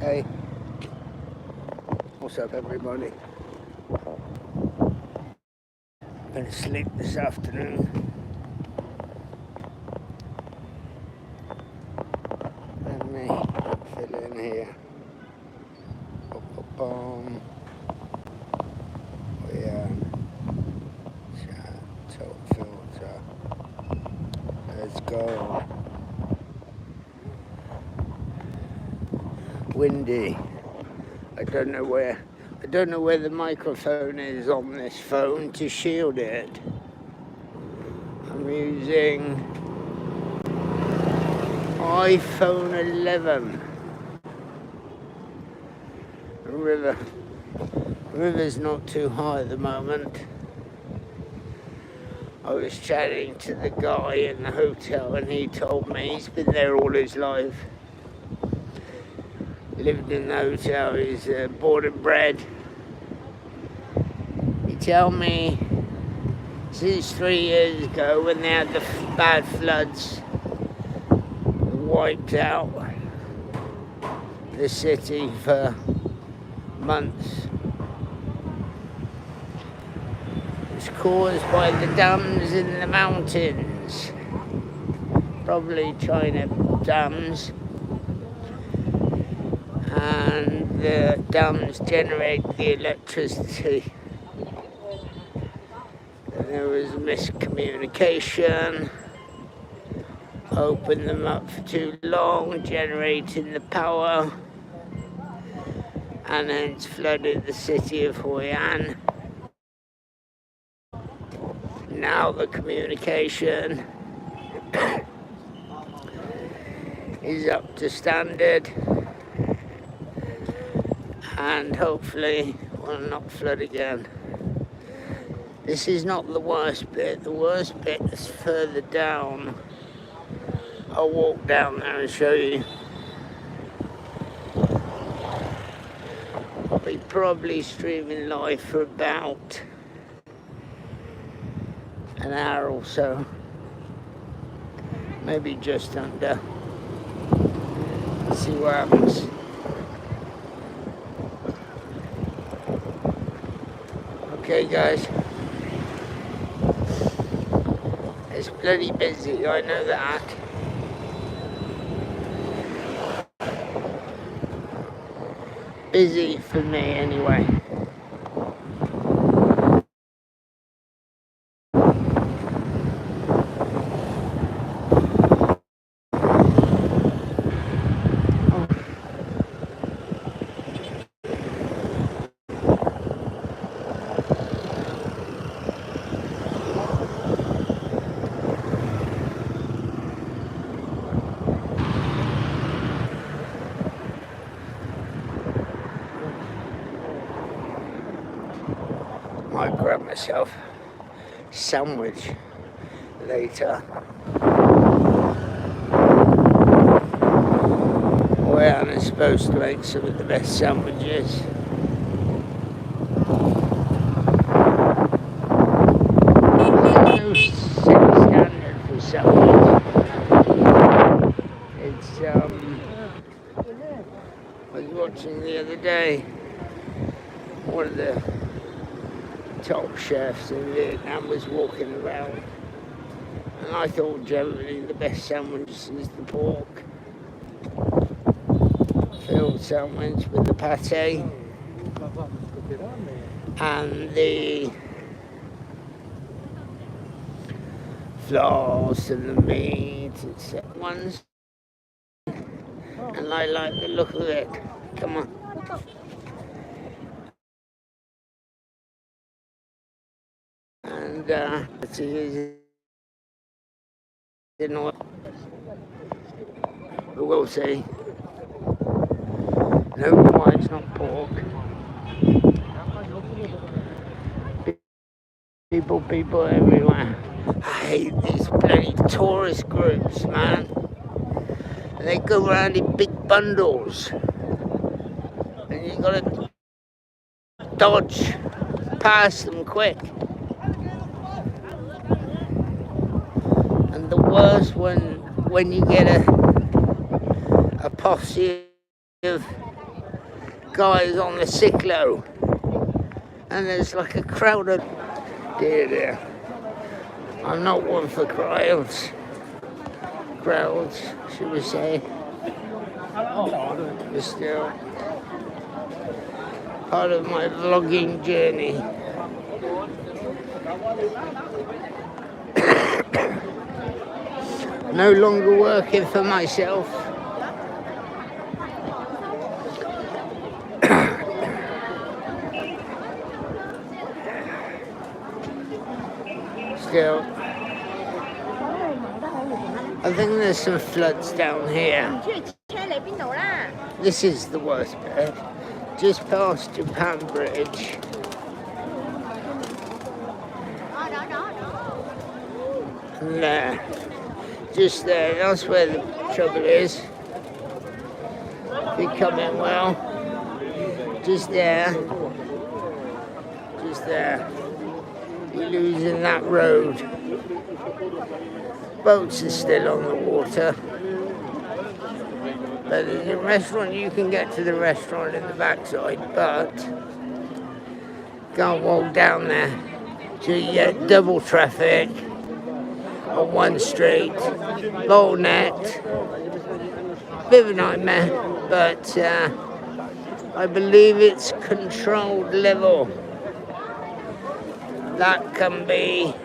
Hey, what's up everybody? Been asleep this afternoon. Let me fill in here. Boom. Hoi An top filter. Let's go. Windy. I don't know where the microphone is on this phone to shield it. I'm using iPhone 11. The river's not too high at the moment. I was chatting to the guy in the hotel and he told me he's been there all his life. Lived in the hotel, he's born and bred. He told me since 3 years ago when they had the bad floods, wiped out the city for months. It's caused by the dams in the mountains, probably China dams, and the dams generate the electricity. And there was miscommunication, opened them up for too long, generating the power, and hence flooded the city of Hoi An. Now the communication is up to standard and hopefully will not flood again. This is not the worst bit. The worst bit is further down. I'll walk down there and show you. I'll be probably streaming live for about an hour or so, maybe just under. Let's see what happens. Okay guys, it's bloody busy, I know that. Busy for me anyway. Might grab myself a sandwich later. Hoi An is supposed to make some of the best sandwiches. There's no set standard for sandwich. It's I was watching the other day one of the top chefs in Vietnam was walking around, and I thought generally the best sandwich is the pork filled sandwich with the pate and the floss and the meat, etc. ones, and I like the look of it. Come on. And let's see, we'll see. No, why it's not pork. People everywhere. I hate these bloody tourist groups, man. And they go around in big bundles, and you gotta dodge past them quick. And the worst when you get a posse of guys on the cyclo, and there's like a crowd of dear. I'm not one for crowds, should we say, but still part of my vlogging journey. No longer working for myself. Still, I think there's some floods down here. This is the worst bit. Just past Japan Bridge. And there. Just there. That's where the trouble is. Be coming well. Just there. Just there. You're losing that road. Boats are still on the water. But there's a restaurant, you can get to the restaurant in the backside, but can't walk down there. So you get double traffic on one street, low net, bit of a nightmare, but I believe it's controlled level. That can be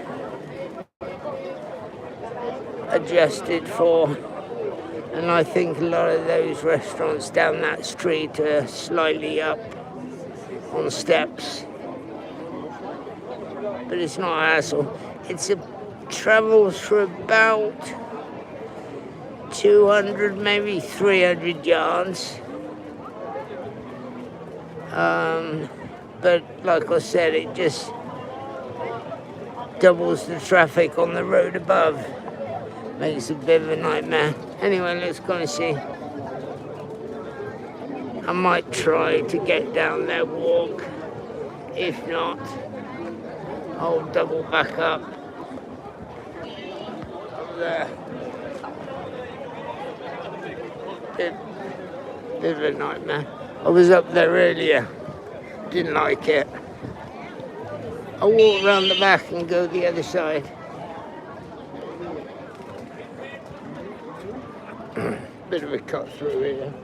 adjusted for. And I think a lot of those restaurants down that street are slightly up on steps. But it's not a hassle. Travels for about 200, maybe 300 yards. But like I said, it just doubles the traffic on the road above. Makes a bit of a nightmare. Anyway, let's go and see. I might try to get down there, walk. If not, I'll double back up. Up there. Bit of a nightmare. I was up there earlier. Didn't like it. I'll walk around the back and go the other side. Bit of a cut through here.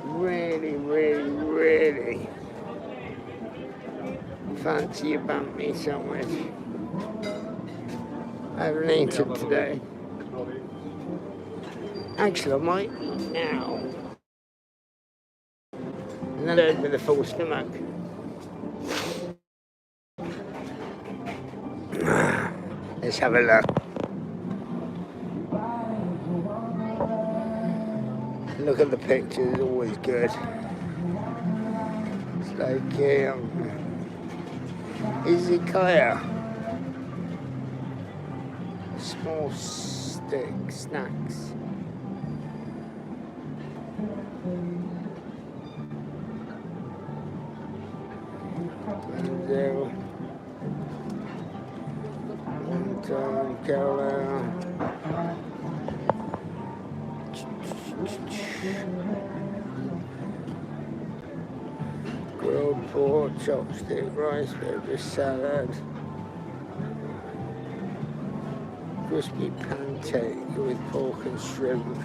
Really fancy a banh sandwich. I haven't eaten today. Actually, I might eat now. And then with a full stomach. Let's have a look. Look at the pictures, always good. It's like izakaya. Small snacks. And grilled pork, chopstick, rice, paper salad, crispy pancake with pork and shrimp.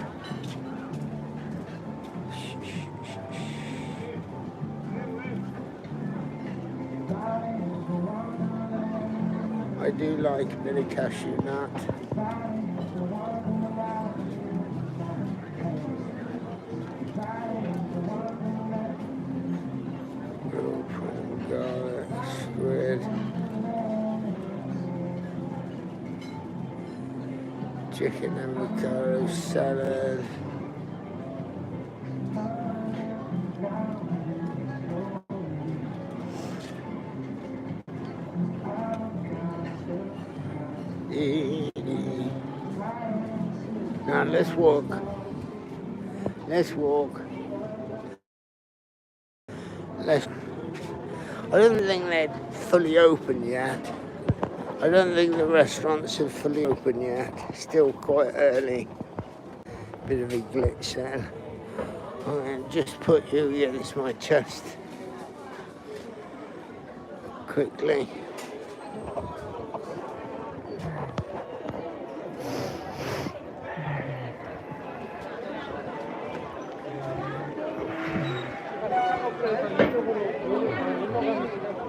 I do like a bit of cashew nut. Grilled prawn, garlic, squid, chicken avocado salad. Now let's walk. I don't think they're fully open yet. I don't think the restaurants are fully open yet. Still quite early. Bit of a glitch there. I'll just put you against my chest quickly.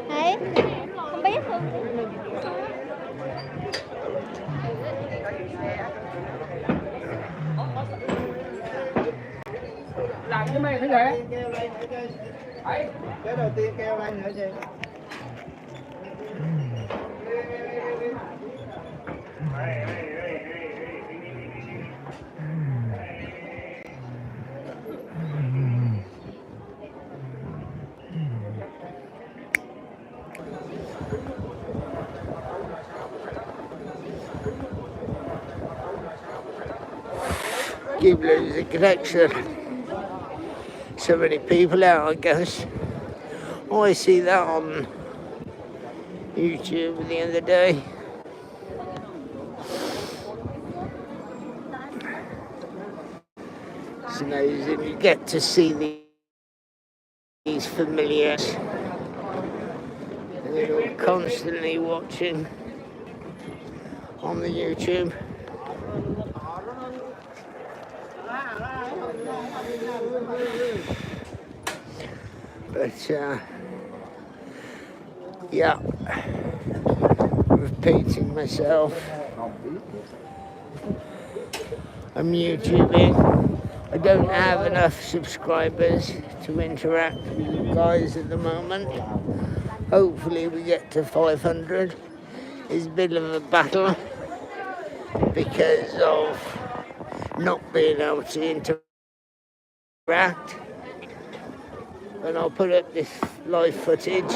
Đấy, không biết luôn. Làm với mày thế này. Đấy, cái đầu tiên kêu lên nữa chị. Keep losing connection. So many people out, I guess. Oh, I see that on YouTube the other day. It's amazing. You get to see these familiars. And you're constantly watching on the YouTube. But yeah, repeating myself. I'm YouTubing. I don't have enough subscribers to interact with you guys at the moment. Hopefully we get to 500. It's a bit of a battle because of not being able to interact. And I'll put up this live footage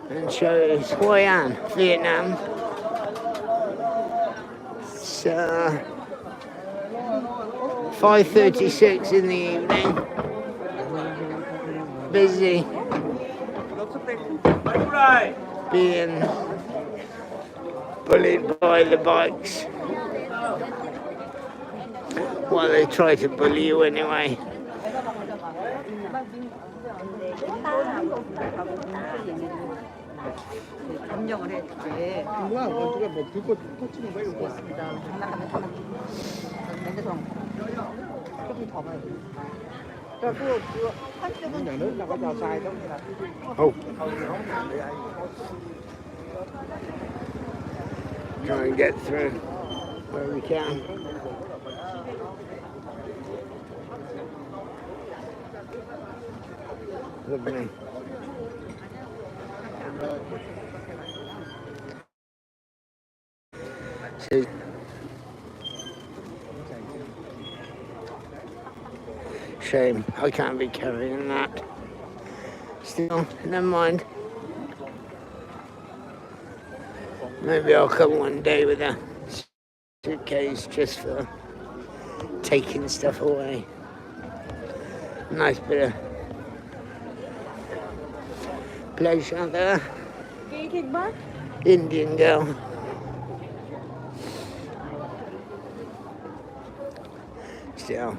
and show you it's Hoi An Vietnam. It's 5:36 in the evening. Busy being bullied by the bikes. Well, they try to bully you anyway. 감정을 해. 뭐야, 어떻게 뭐 불꽃 터치는 거야, 이거? 장난감에 맨대성 조금 더 봐야 돼. 그 한쪽은 nhà nước đâu có cho sai đâu. Oh. Try and get through where we can. Lovely. See. Shame, I can't be carrying that. Still, never mind. Maybe I'll come one day with a suitcase just for taking stuff away. Nice bit of pleasure there. Indian girl. Still.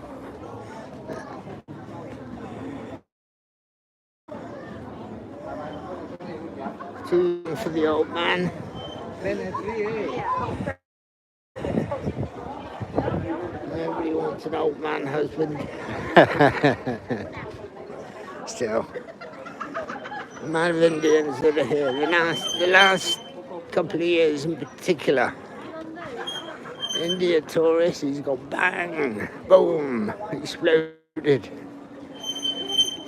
Two for the old man. Nobody wants an old man husband. Still. The amount of Indians that are here, the last couple of years in particular, India tourists, he's got bang, boom, exploded.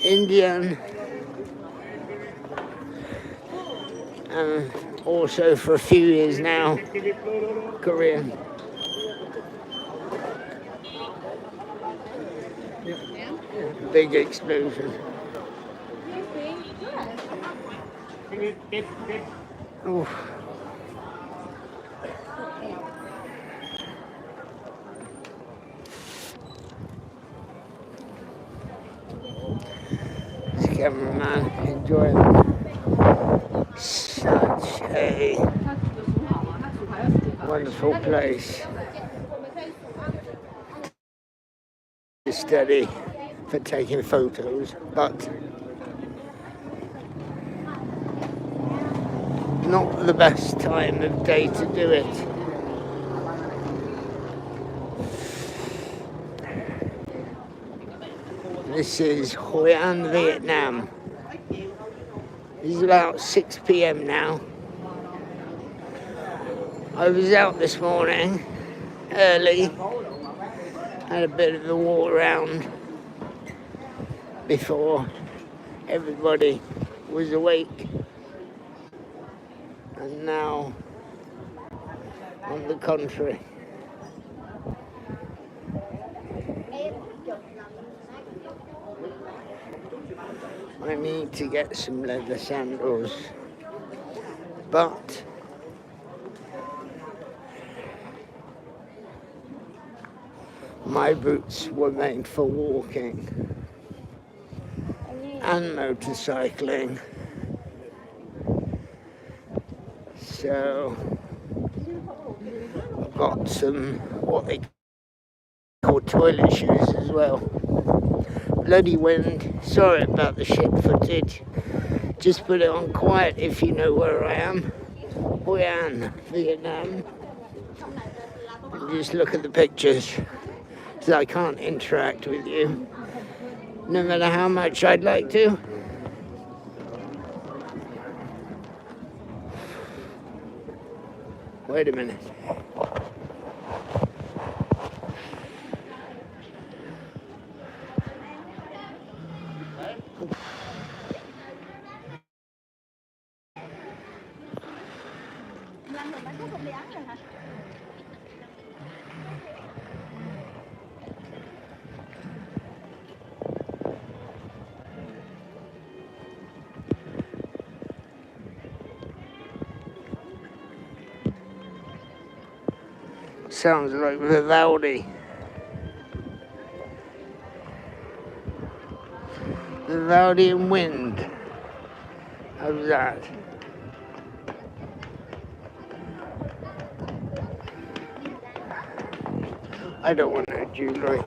Indian, and also for a few years now, Korean. Big explosion. Oof. This cameraman enjoying such a wonderful place. study for taking photos, but not the best time of day to do it. This is Hoi An Vietnam. It's about 6 p.m. now. I was out this morning early, had a bit of a walk around before everybody was awake, and now on the contrary. I need to get some leather sandals, but my boots were made for walking and motorcycling, so I've got some what they call toilet shoes as well. Bloody wind, sorry about the shit footage, just put it on quiet if you know where I am. Hoi An, Vietnam. And just look at the pictures, because I can't interact with you, no matter how much I'd like to. Wait a minute. Sounds like Vivaldi. Vivaldi and wind. How's that? I don't want no jewellery.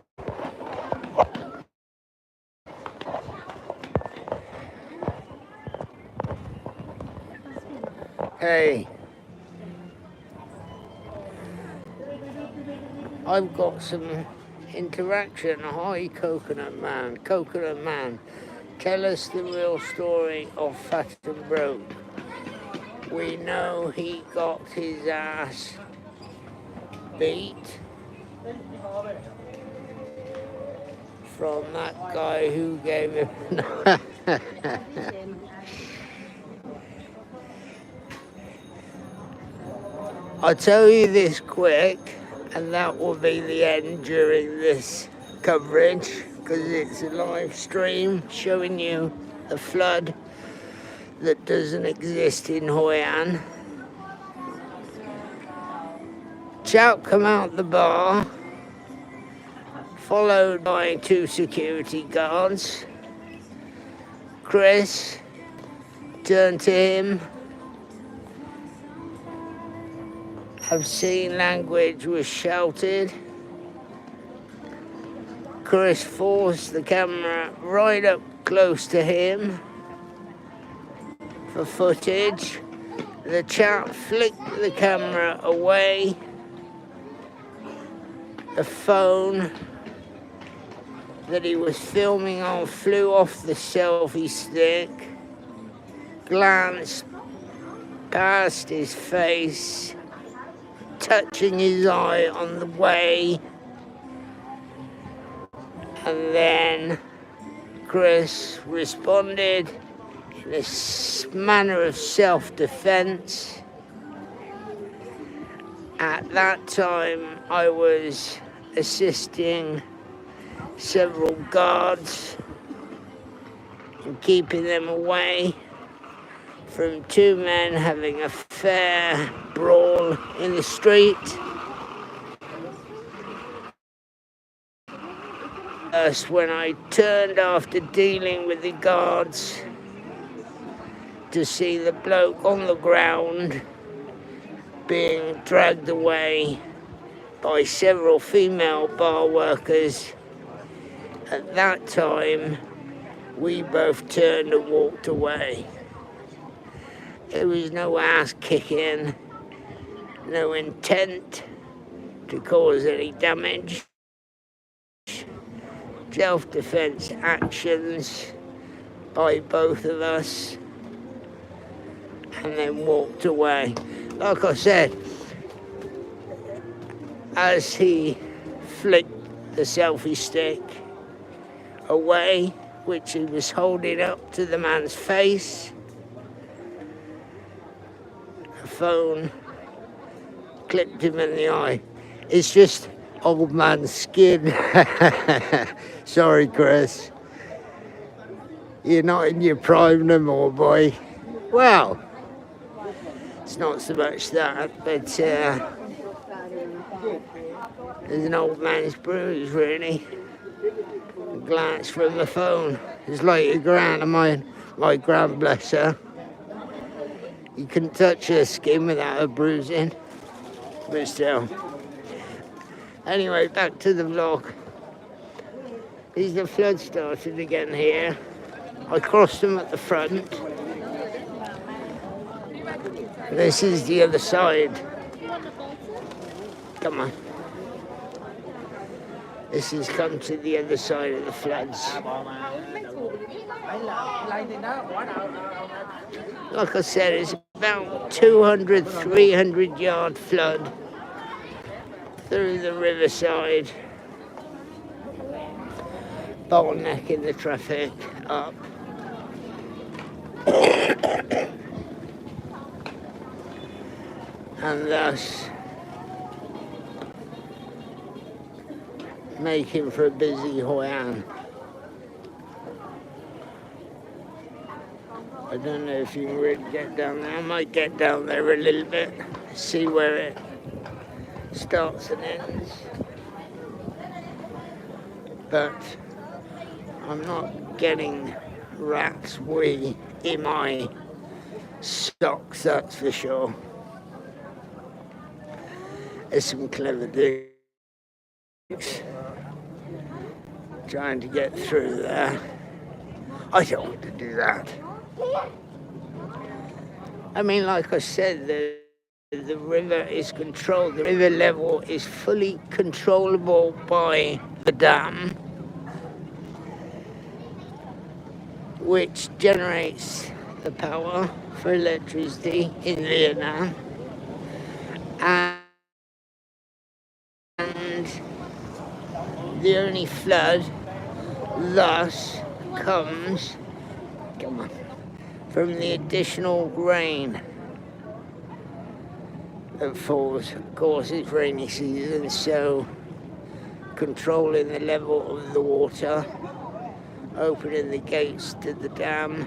Hey. I've got some interaction. Hi, Coconut Man. Coconut Man, tell us the real story of Fat and Broke. We know he got his ass beat from that guy who gave him... I'll tell you this quick, and that will be the end during this coverage, because it's a live stream showing you the flood that doesn't exist in Hoi An. Chow come out the bar, followed by 2 security guards. Chris turned to him. Obscene language was shouted. Chris forced the camera right up close to him for footage. The chap flicked the camera away. The phone that he was filming on flew off the selfie stick, glanced past his face, touching his eye on the way, and then Chris responded in this manner of self-defense. At that time, I was assisting several guards and keeping them away from 2 men having a fair brawl in the street. First, when I turned after dealing with the guards to see the bloke on the ground being dragged away by several female bar workers At that time, we both turned and walked away. There was no ass kicking, no intent to cause any damage. Self-defense actions by both of us, and then walked away. Like I said, as he flicked the selfie stick away, which he was holding up to the man's face, the phone clipped him in the eye. It's just old man skin. Sorry, Chris. You're not in your prime no more, boy. Well, it's not so much that, but there's an old man's bruise, really. A glance from the phone. It's like a grand of mine, my grand, bless her. You couldn't touch her skin without her bruising. But still. Anyway, back to the vlog. The flood started again here. I crossed them at the front. This is the other side. Come on. This has come to the other side of the floods. Like I said, it's about 200, 300 yard flood through the riverside, bottlenecking the traffic up. And thus making for a busy Hoi An. I don't know if you can really get down there. I might get down there a little bit, see where it starts and ends. But I'm not getting rat's wee in my socks, that's for sure. There's some clever dudes trying to get through there. I don't want to do that. I mean, like I said, the river is controlled. The river level is fully controllable by the dam, which generates the power for electricity in Vietnam. And the only flood thus comes, from the additional rain that falls. Of course, it's rainy season, so controlling the level of the water, opening the gates to the dam,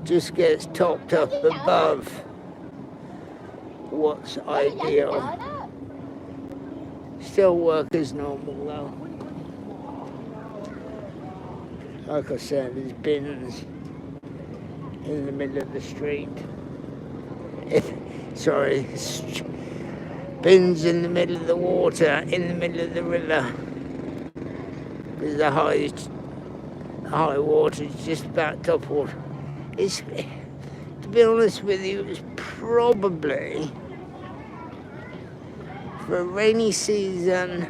just gets topped up above what's ideal. Still work as normal though. Like I said, there's bins in the middle of the street. Bins in the middle of the water, in the middle of the river. Because the high water is just about top water. To be honest with you, it's probably, for a rainy season,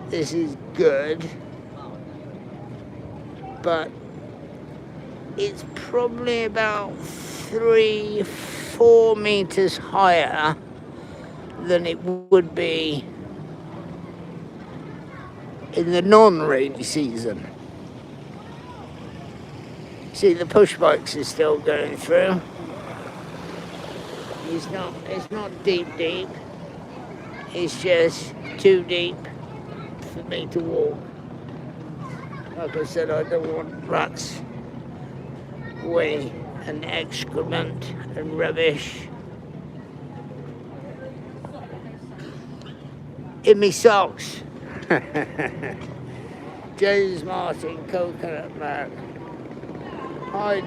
this is good, but it's probably about 3-4 meters higher than it would be in the non-rainy season. See, the push bikes are still going through. It's not deep. It's just too deep for me to walk. Like I said, I don't want rats, wee and excrement and rubbish in me socks. James Martin, Coconut Man. Hi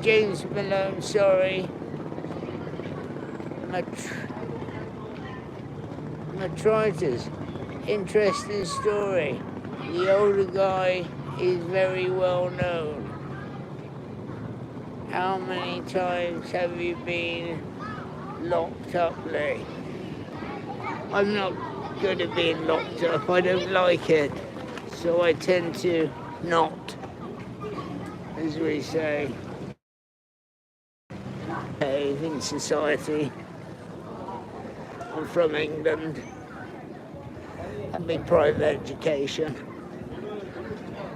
James Malone, sorry. metritis. Interesting story. The older guy is very well known. How many times have you been locked up, Lee? I'm not good at being locked up. I don't like it. So I tend to not, as we say, behave in society. I'm from England. Had me private education.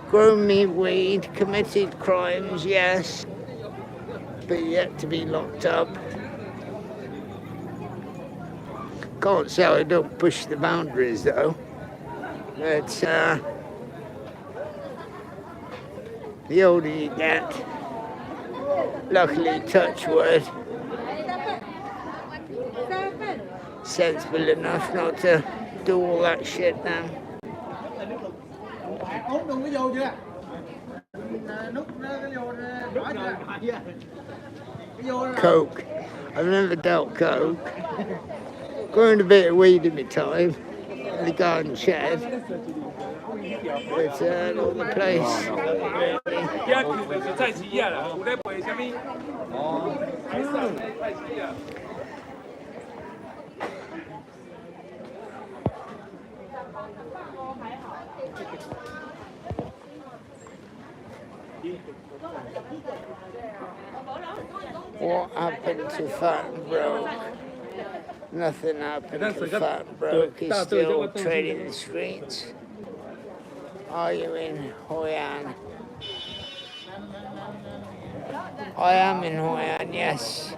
Grown me weed, committed crimes, yes, but yet to be locked up. Can't say I don't push the boundaries though. But the older you get, luckily, touch wood, sensible enough not to do all that shit now. Coke. I've never dealt coke. Grown a bit of weed in my time, in the garden shed. But all the place. What happened to Fat and Broke? Nothing happened to Fat and Broke. He's still trading the streets. Are you in Hoi An? I am in Hoi An, yes.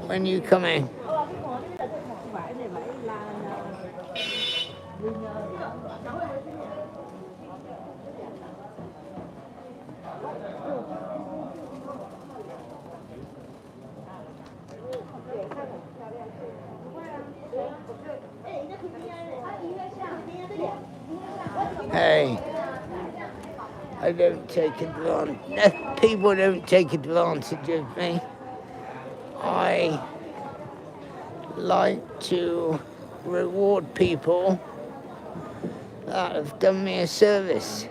When are you coming? Hey, I don't take advantage. People don't take advantage of me. I like to reward people that have done me a service.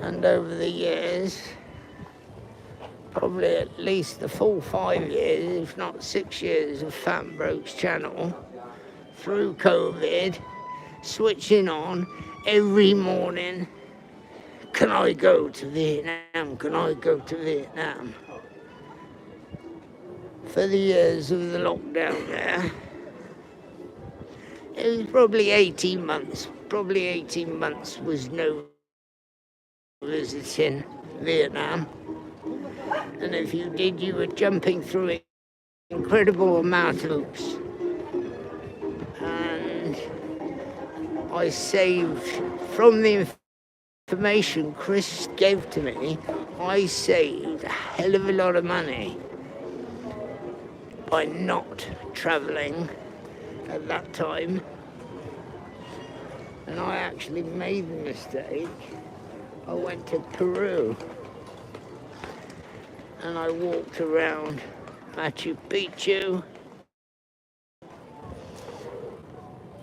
And over the years, probably at least the full 5 years, if not 6 years of Fat and Broke's channel, through COVID, switching on every morning. Can I go to Vietnam? Can I go to Vietnam? For the years of the lockdown there, it was probably 18 months. Probably 18 months was no visiting Vietnam. And if you did, you were jumping through an incredible amount of hoops. And I saved from the information Chris gave to me, I saved a hell of a lot of money by not travelling at that time. And I actually made the mistake. I went to Peru and I walked around Machu Picchu,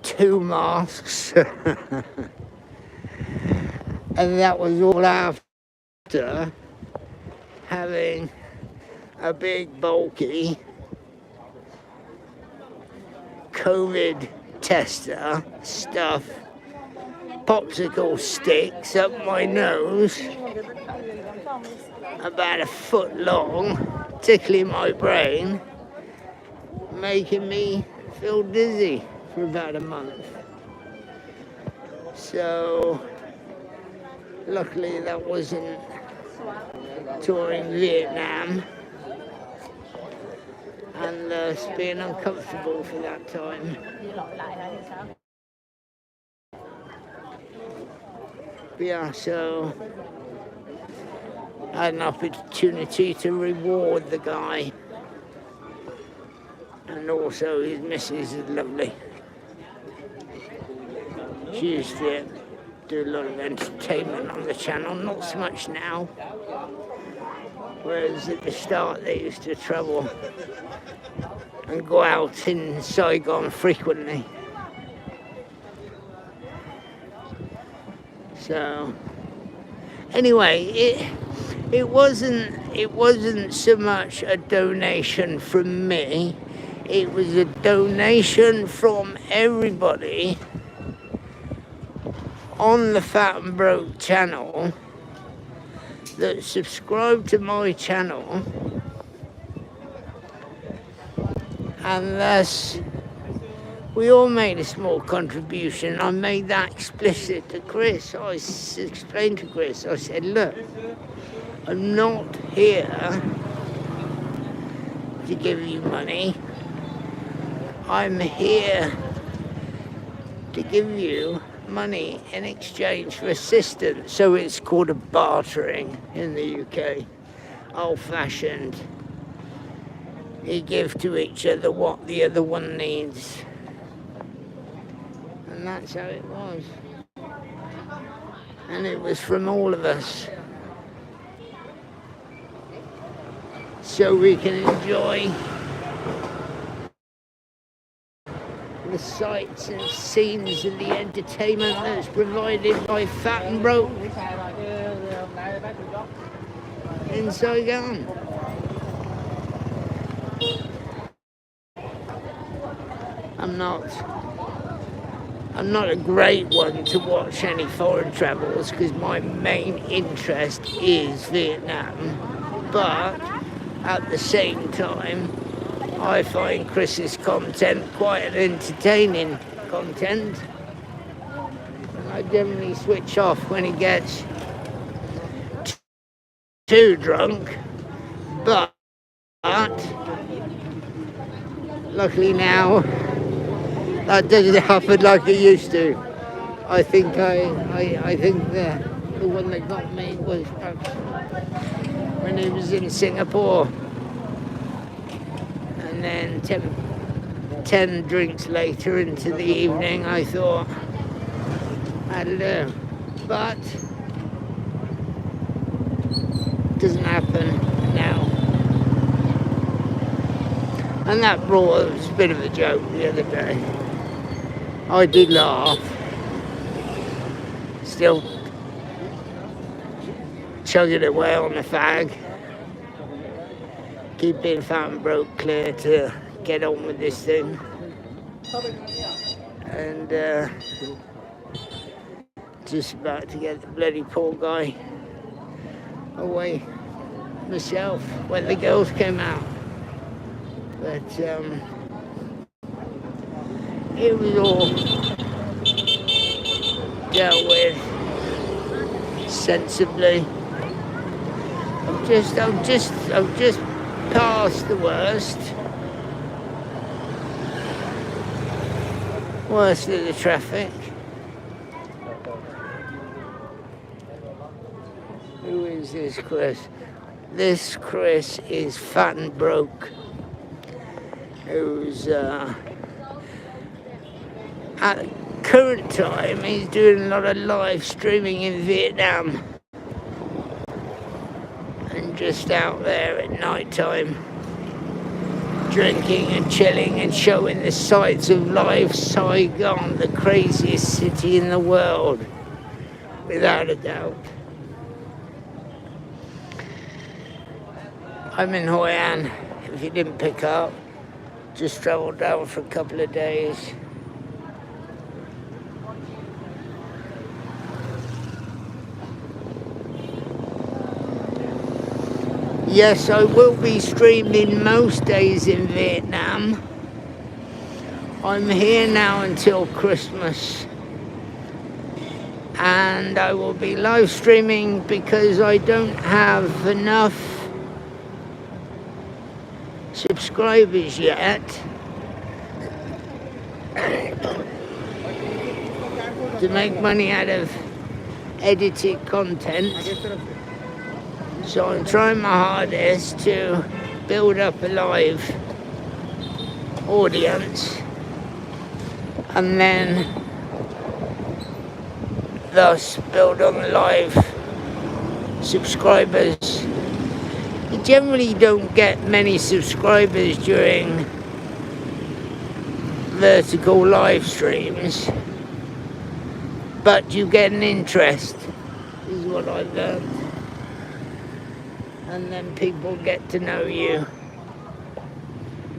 2 mosques, and that was all after having a big bulky COVID tester stuff, popsicle sticks up my nose, about 1 foot long, tickling my brain, making me feel dizzy for about a month. So luckily that wasn't touring Vietnam and being uncomfortable for that time. But yeah, so I had an opportunity to reward the guy, and also his missus is lovely. She used to do a lot of entertainment on the channel, not so much now. Whereas at the start they used to travel and go out in Saigon frequently. So anyway, it wasn't so much a donation from me. It was a donation from everybody on the Fat and Broke channel that subscribed to my channel, and thus we all made a small contribution. I made that explicit to Chris. I explained to Chris, I said, look, I'm not here to give you money. I'm here to give you money in exchange for assistance. So it's called a bartering in the UK, old-fashioned. You give to each other what the other one needs. And that's how it was. And it was from all of us. So we can enjoy the sights and scenes and the entertainment that's provided by Fat and Broke in Saigon. I'm not a great one to watch any foreign travels because my main interest is Vietnam, but at the same time I find Chris's content quite an entertaining content, and I generally switch off when he gets too drunk, but luckily now that doesn't happen like it used to. I think the one that got me was perhaps when he was in Singapore. And then 10 drinks later into the evening, I thought, I don't know. But it doesn't happen now. And that brought us a bit of a joke the other day. I did laugh. Still chugging away on the fag. Keeping Fat and Broke clear to get on with this thing. And just about to get the bloody poor guy away myself when the girls came out. But it was all dealt with sensibly. I've just past the worst of the traffic. Who is this Chris? This Chris is Fat and Broke, who's at the current time he's doing a lot of live streaming in Vietnam, and just out there at night time drinking and chilling and showing the sights of live Saigon, the craziest city in the world, without a doubt. I'm in Hoi An, if you didn't pick up. Just travelled down for a couple of days. Yes, I will be streaming most days in Vietnam. I'm here now until Christmas. And I will be live streaming because I don't have enough subscribers yet to make money out of edited content. So I'm trying my hardest to build up a live audience and then thus build on the live subscribers. You generally don't get many subscribers during vertical live streams, but you get an interest, is what I've learned. And then people get to know you.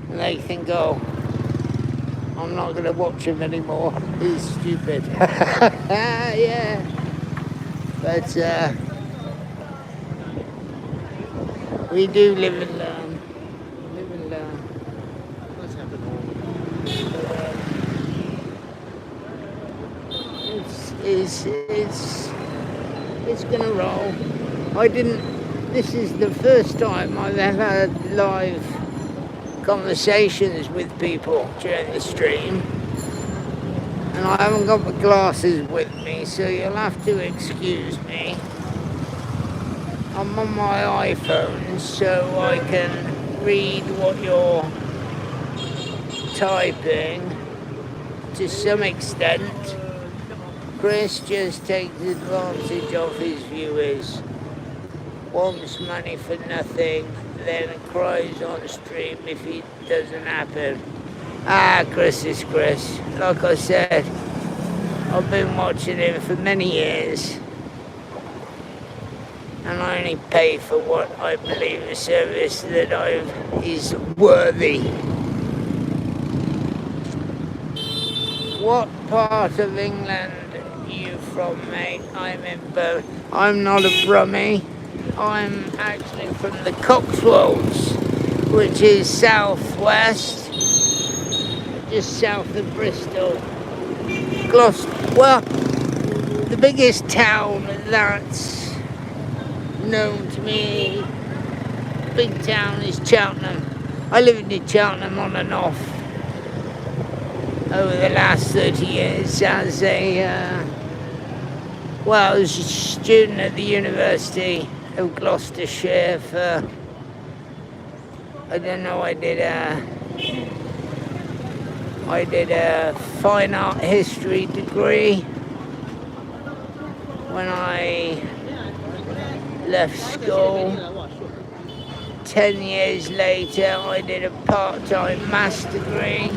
And they think, oh, I'm not going to watch him anymore. He's stupid. Yeah. But we do live and learn. Live and learn. Let's have it all. It's going to roll. This is the first time I've ever had live conversations with people during the stream, and I haven't got my glasses with me, so you'll have to excuse me. I'm on my iPhone, so I can read what you're typing to some extent. Chris just takes advantage of his viewers, wants money for nothing, then cries on stream if it doesn't happen. Chris is Chris. Like I said, I've been watching him for many years, and I only pay for what I believe a service that is worthy. What part of England are you from, mate? I'm in Birmingham. I'm not a Brummie. I'm actually from the Cotswolds, which is southwest, just south of Bristol. Well, the biggest town that's known to me, big town, is Cheltenham. I lived in Cheltenham on and off over the last 30 years as I was a student at the University of Gloucestershire for, I did a fine art history degree. When I left school, 10 years later, I did a part-time maths degree.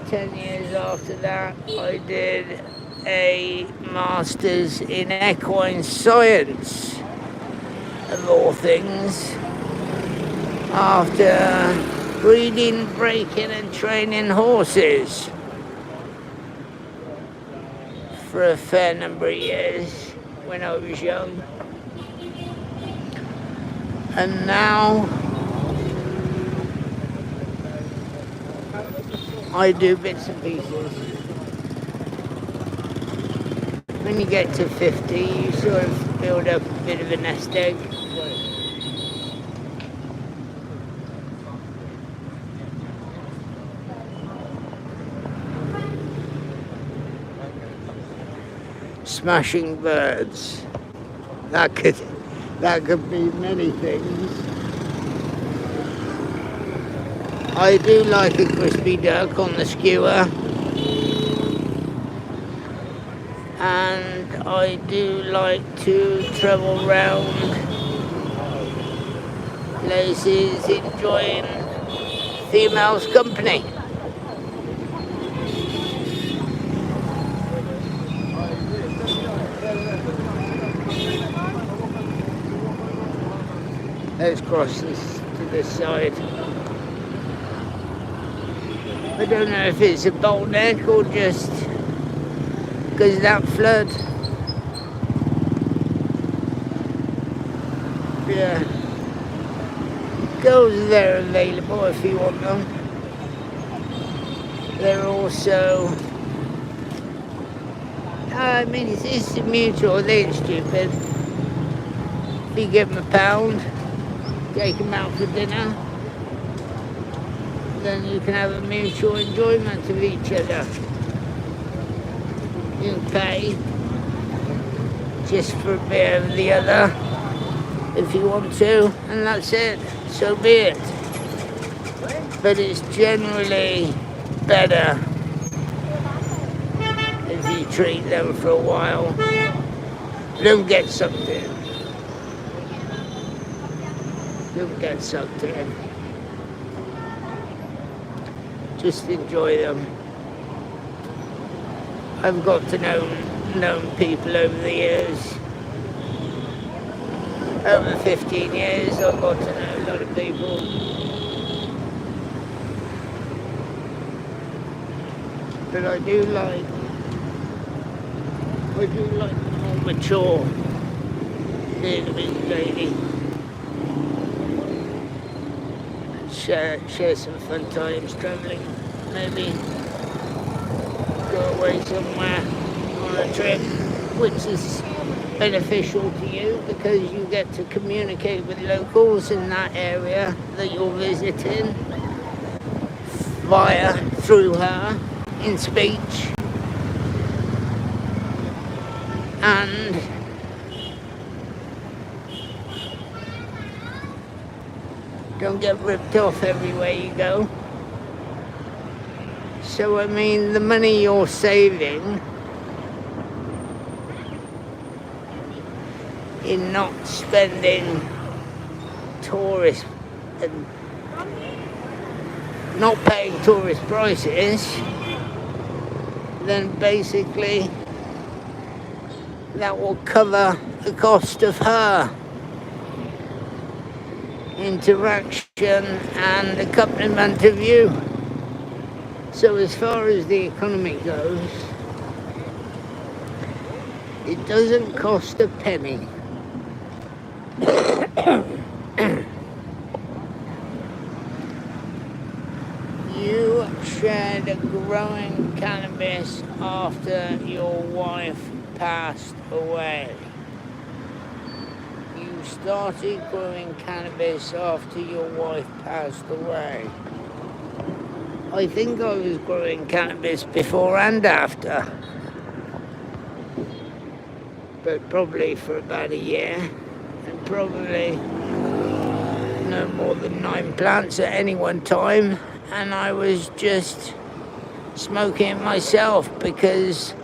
10 years after that, I did a master's in equine science, of all things, after breeding, breaking and training horses for a fair number of years when I was young. And now I do bits and pieces. When you get to 50, you sort of build up a bit of a nest egg. Smashing birds. That could be many things. I do like a crispy duck on the skewer, and I do like to travel around places enjoying females' company. Let's cross this to this side. I don't know if it's a bottleneck or just because of that flood. Yeah. Girls are available if you want them. They're also, it's mutual, they ain't stupid. If you give them £1, take them out for dinner, then you can have a mutual enjoyment of each other. You can pay just for a bit of the other if you want to, and that's it, so be it. But it's generally better if you treat them for a while. Don't get sucked in. just enjoy them. I've got to known people over the years. Over 15 years, I've got to know a lot of people. But I do like the more mature Vietnamese lady. Share some fun times travelling, maybe go away somewhere on a trip, which is beneficial to you because you get to communicate with locals in that area that you're visiting through her in speech, and don't get ripped off everywhere you go. So I mean, the money you're saving in not spending tourist and not paying tourist prices, then basically that will cover the cost of her interaction and accompaniment of you. So as far as the economy goes, it doesn't cost a penny. You shared growing cannabis after your wife passed away. You started growing cannabis after your wife passed away. I think I was growing cannabis before and after, but probably for about a year, and probably no more than 9 plants at any one time, and I was just smoking it myself because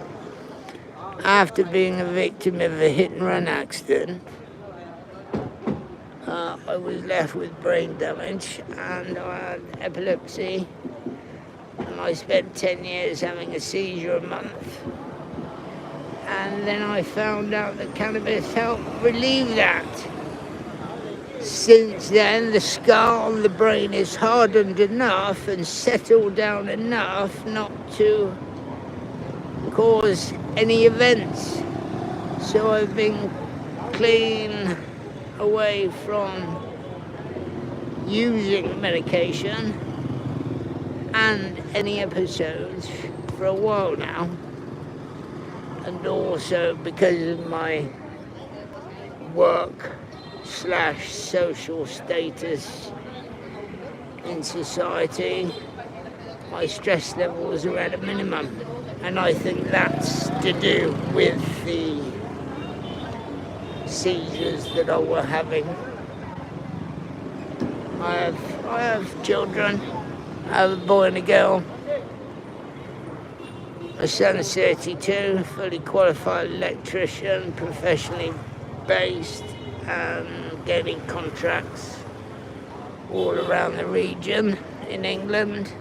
after being a victim of a hit-and-run accident, I was left with brain damage and I had epilepsy, and I spent 10 years having a seizure a month, and then I found out that cannabis helped relieve that. Since then, the scar on the brain is hardened enough and settled down enough not to cause any events. So I've been clean away from using medication and any episodes for a while now. And also because of my work/social status in society, my stress levels are at a minimum, and I think that's to do with the seizures that I was having. I have children. I have a boy and a girl. My son's 32, fully qualified electrician, professionally based, and getting contracts all around the region in England.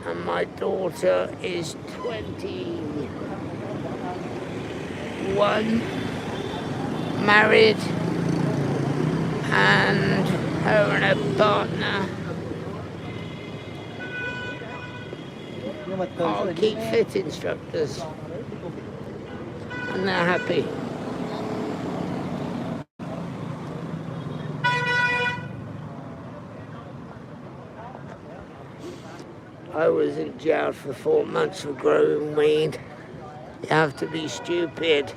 And my daughter is 21, married, and her and her partner are Keep Fit instructors, and they're happy. I was in jail for 4 months for growing weed. You have to be stupid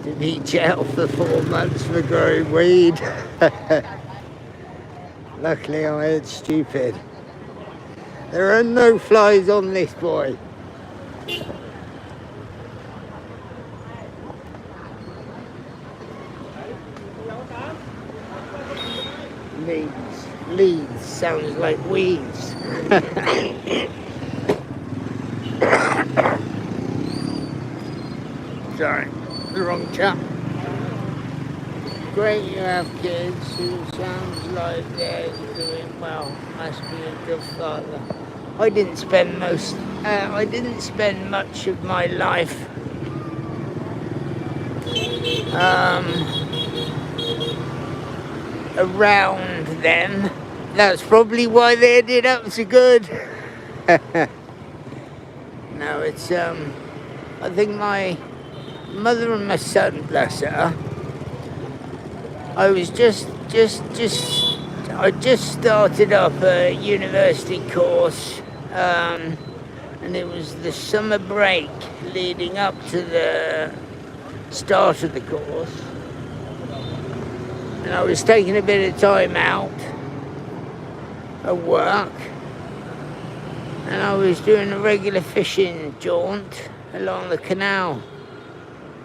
to be jailed for 4 months for growing weed. Luckily I ain't stupid. There are no flies on this boy. Leads sounds like weeds. Sorry, the wrong chap. great you have kids who sounds like they're doing well. Must be a good father. I didn't spend much of my life around them. That's probably why they ended up so good. No, it's I think my mother and my son, bless her. I just started up a university course, and it was the summer break leading up to the start of the course. And I was taking a bit of time out at work, and I was doing a regular fishing jaunt along the canal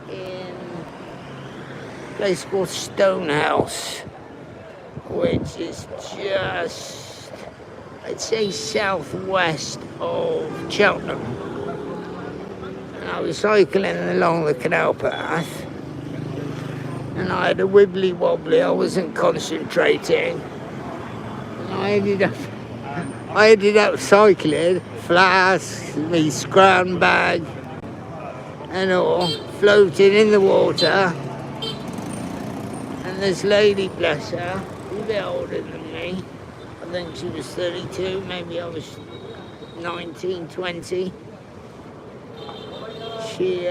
in a place called Stonehouse, which is just, I'd say, southwest of Cheltenham. And I was cycling along the canal path, and I had a wibbly wobbly, I wasn't concentrating, and I ended up cycling, flask, me scrounge bag and all, floating in the water, and this lady, bless her, a bit older than me, I think she was 32, maybe I was 19, 20, she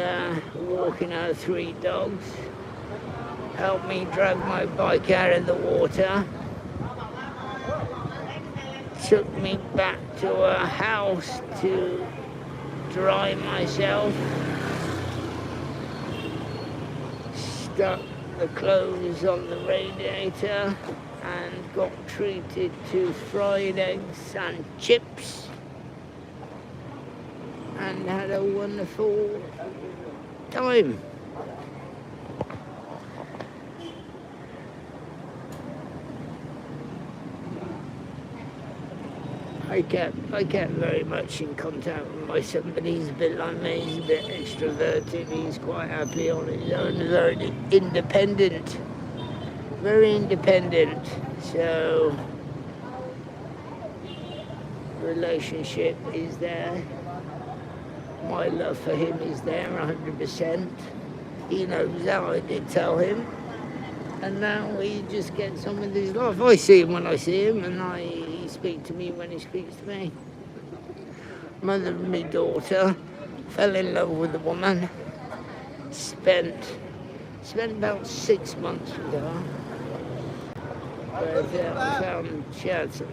walking her 3 dogs, helped me drag my bike out of the water, took me back to a house to dry myself, stuck the clothes on the radiator and got treated to fried eggs and chips and had a wonderful time. I kept very much in contact with my son, but he's a bit like me, he's a bit extroverted, he's quite happy on his own, very independent, so relationship is there, my love for him is there 100%, he knows that, I did tell him, and now he just gets on with his life. I see him when I see him, and he speaks to me when he speaks to me. Mother of my daughter, fell in love with a woman, spent about 6 months with her, but I found she had some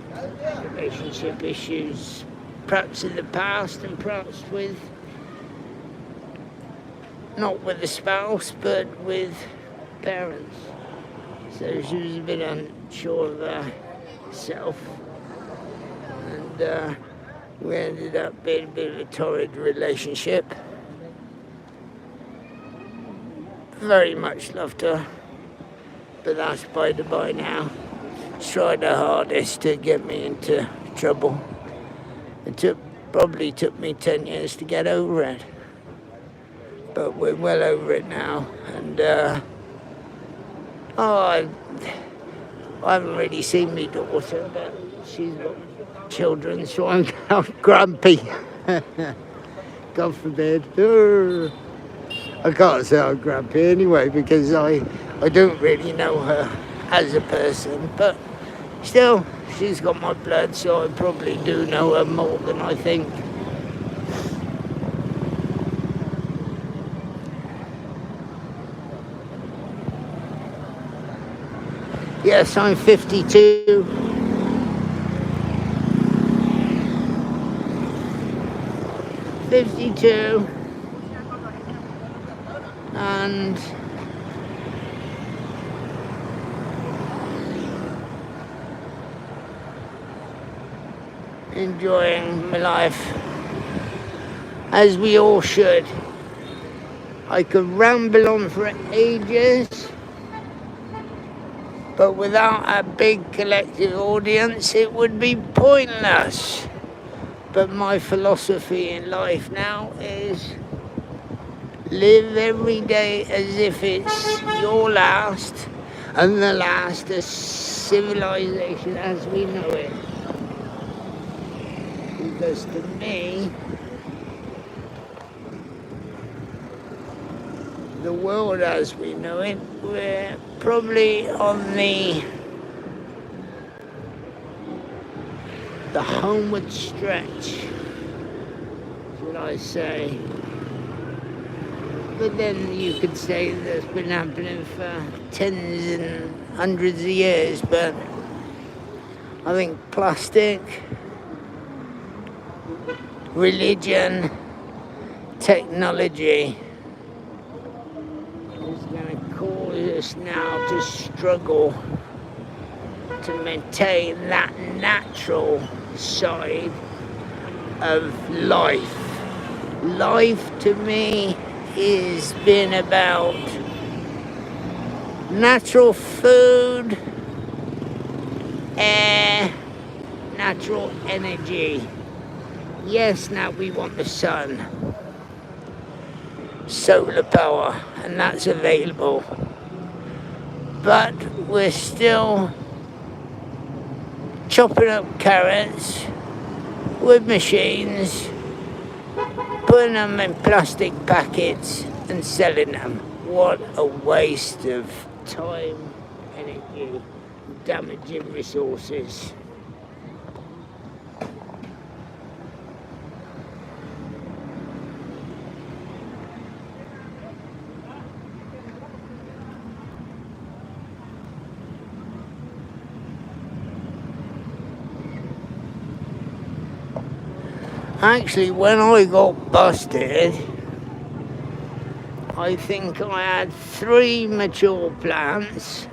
relationship issues, perhaps in the past, and perhaps not with the spouse, but with parents. So she was a bit unsure of herself, and we ended up being a bit of a torrid relationship. Very much loved her, but that's by the by now. Tried her hardest to get me into trouble. It probably took me 10 years to get over it, but we're well over it now, and I haven't really seen my daughter, but she's got children, so I'm grumpy. God forbid. I can't say I'm grumpy anyway, because I don't really know her as a person, but still, she's got my blood, so I probably do know her more than I think. Yes, I'm 52. And enjoying my life, as we all should. I could ramble on for ages, but without a big collective audience, it would be pointless. But my philosophy in life now is live every day as if it's your last, And the last is civilization as we know it. Because to me, the world as we know it, we're probably on the homeward stretch, should I say. But then you could say that's been happening for tens and hundreds of years, but I think plastic, religion, technology is going to cause us now to struggle to maintain that natural side of life. Life to me has been about natural food, air, natural energy. Yes, now we want the sun, solar power, and that's available. But we're still chopping up carrots with machines, putting them in plastic packets and selling them. What a waste of time, energy, damaging resources. Actually, when I got busted, I think I had 3 mature plants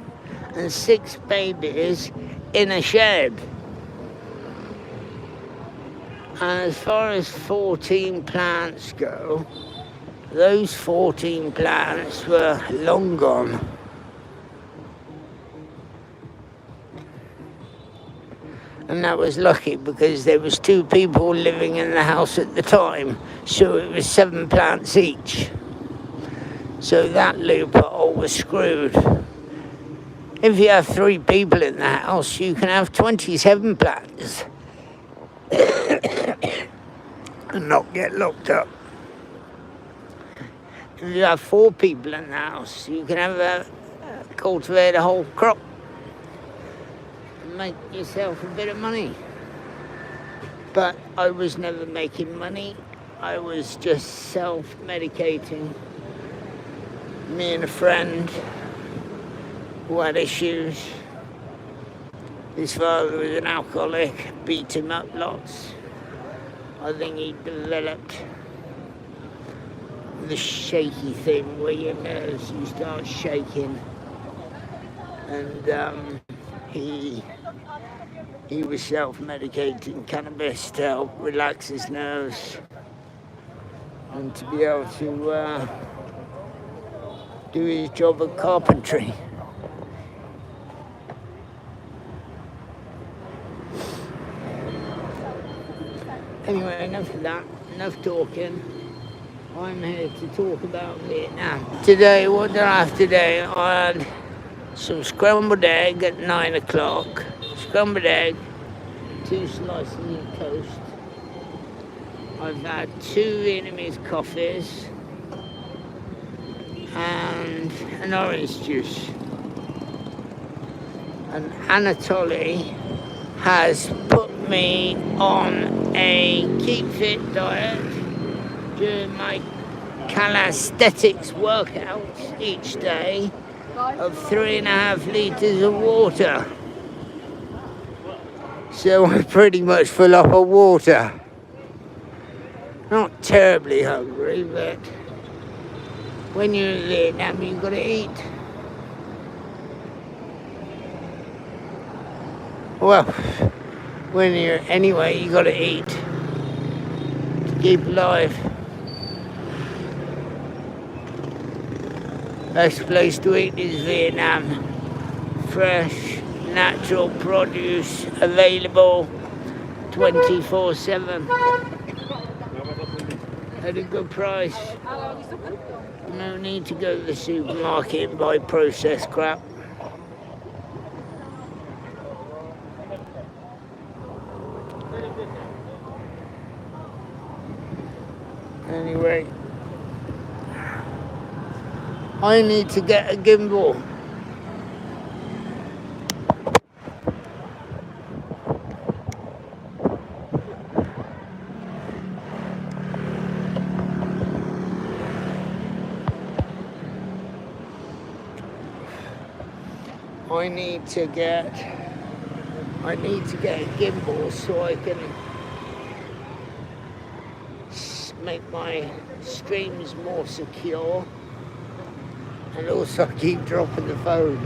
and 6 babies in a shed. And as far as 14 plants go, those 14 plants were long gone. And that was lucky because there was 2 people living in the house at the time, so it was 7 plants each. So that loophole was screwed. If you have 3 people in the house, you can have 27 plants and not get locked up. If you have 4 people in the house, you can have cultivate a whole crop. Make yourself a bit of money. But I was never making money. I was just self-medicating. Me and a friend who had issues. His father was an alcoholic, beat him up lots. I think he developed the shaky thing where your nerves, you start shaking. And he was self-medicating cannabis to help relax his nerves and to be able to do his job of carpentry. Anyway, enough of that, enough talking. I'm here to talk about Vietnam. Today, what did I have today? I had some scrambled egg at 9 o'clock. Scrambled egg, 2 slices of toast. I've had 2 Vietnamese coffees and an orange juice. And Anatoly has put me on a keep fit diet during my calisthenics workouts each day of 3.5 litres of water. So I'm pretty much full up of water. Not terribly hungry, but when you're in Vietnam, you've got to eat. Well, when you're anyway, you've got to eat to keep alive. Best place to eat is Vietnam. Fresh, natural produce available 24/7 at a good price. No need to go to the supermarket and buy processed crap. I need to get a gimbal. I need to get a gimbal so I can make my streams more secure and also keep dropping the phone.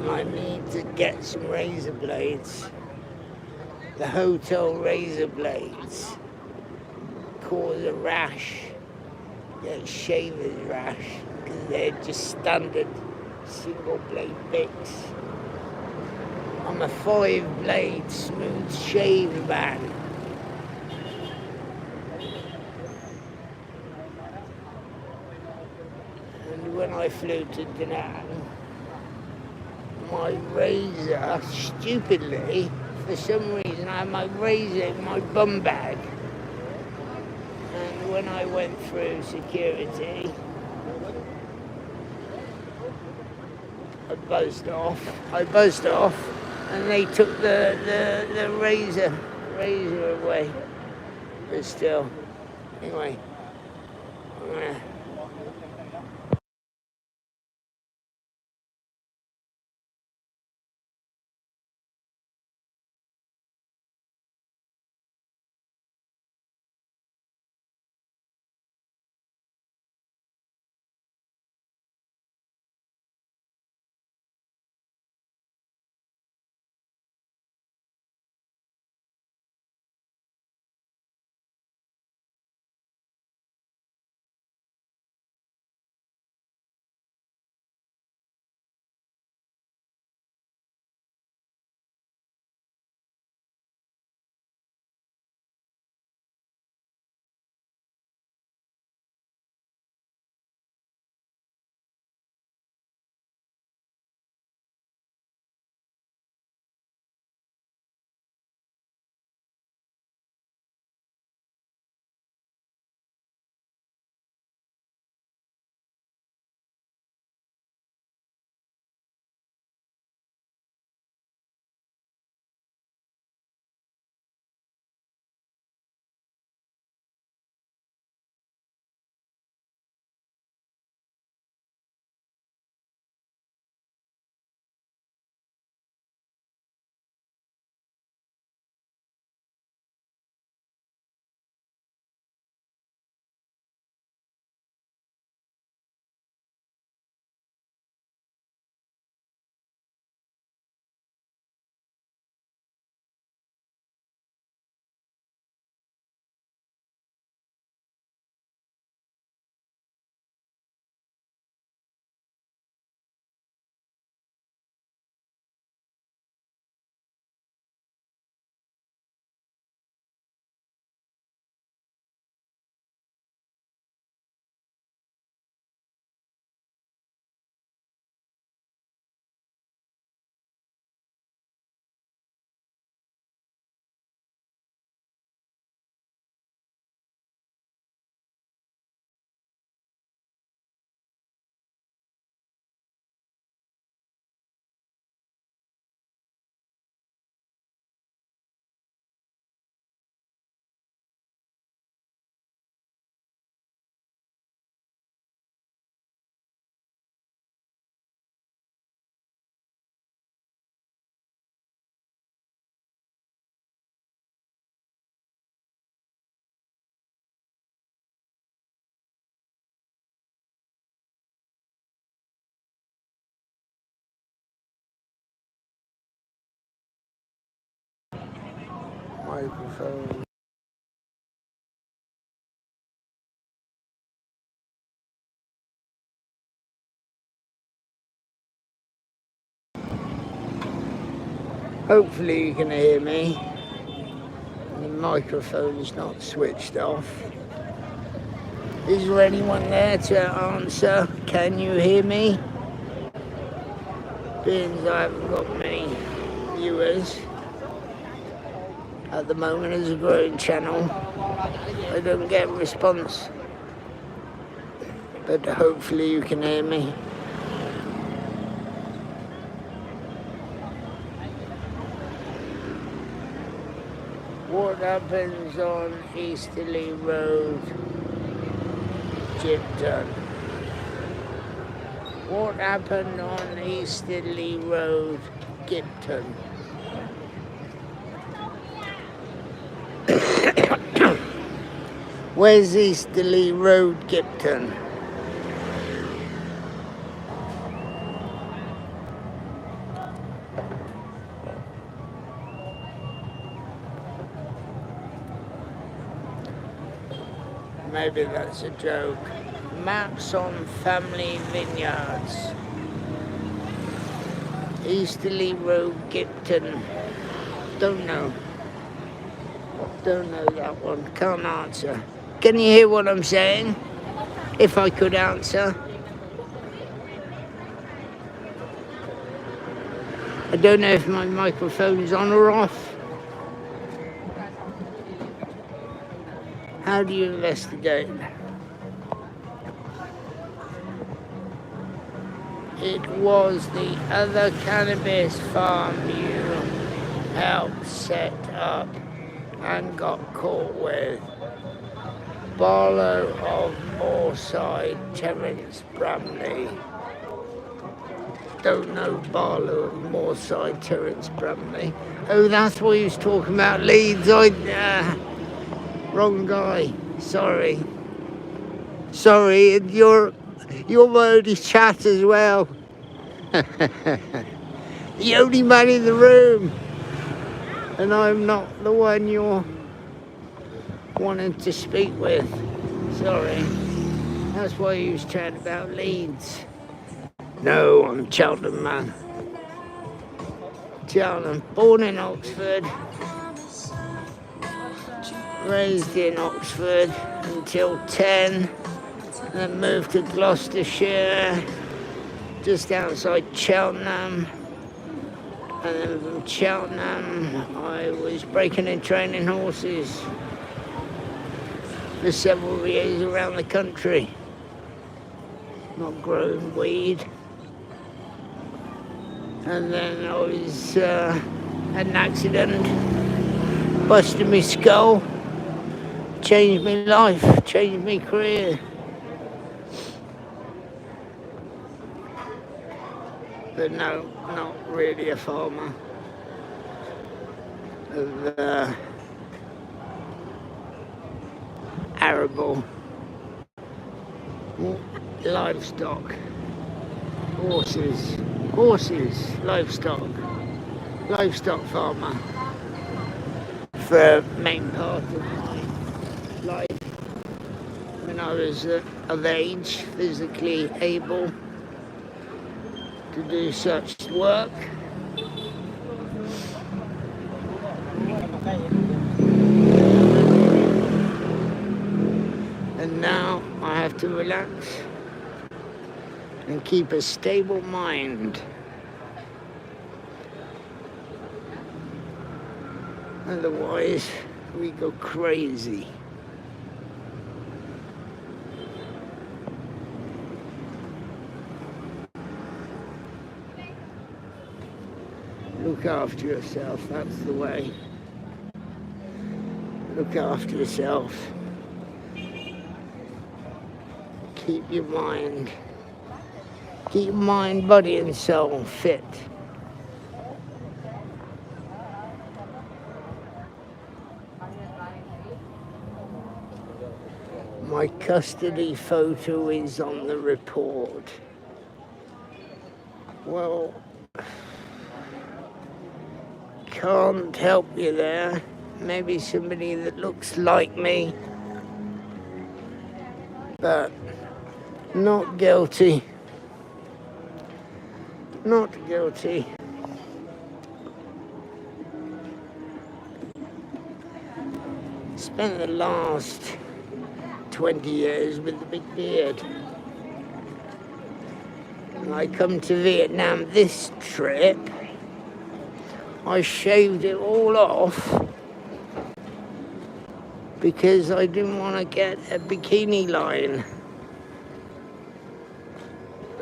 I need to get some razor blades. The hotel razor blades cause a rash, get shaver's rash, because they're just standard single blade bits. I'm a 5-blade smooth shave man. And when I flew to Da Nang, my razor, stupidly, for some reason, I had my razor in my bum bag. And when I went through security, I buzzed off, and they took the razor away. But still, anyway, I'm gonna. Microphone. Hopefully you can hear me. The microphone is not switched off. Is there anyone there to answer? Can you hear me? Being as I haven't got many viewers at the moment as a growing channel, I don't get a response but hopefully you can hear me. What happens on Easterly Road, Gypton? What happened on Easterly Road, Gypton? Where's Easterly Road, Gypton? Maybe that's a joke. Maps on family vineyards. Easterly Road, Gypton. Don't know. Don't know that one. Can't answer. Can you hear what I'm saying? If I could answer. I don't know if my microphone's on or off. How do you investigate? It was the other cannabis farm you helped set up and got caught with. Barlow of Moorside, Terence Bramley. Don't know Barlow of Moorside, Terence Bramley. Oh, that's what he was talking about, Leeds. Wrong guy. Sorry. Sorry, you're my only chat as well. The only man in the room. And I'm not the one you're wanting to speak with. Sorry. That's why he was chatting about Leeds. No, I'm Cheltenham man. Cheltenham, born in Oxford. Raised in Oxford until 10. Then moved to Gloucestershire, just outside Cheltenham. And then from Cheltenham, I was breaking and training horses for several years around the country. Not growing weed. And then I was had an accident, busted my skull, changed my life, changed my career. But no, not really a farmer. Of arable livestock, horses, livestock farmer for a main part of my life. When I was of age, physically able to do such work. And now I have to relax and keep a stable mind. Otherwise, we go crazy. Look after yourself, that's the way. Look after yourself. Keep your mind, body and soul fit. My custody photo is on the report. Well, can't help you there. Maybe somebody that looks like me, but not guilty. Not guilty. Spent the last 20 years with the big beard. When I come to Vietnam this trip, I shaved it all off because I didn't want to get a bikini line.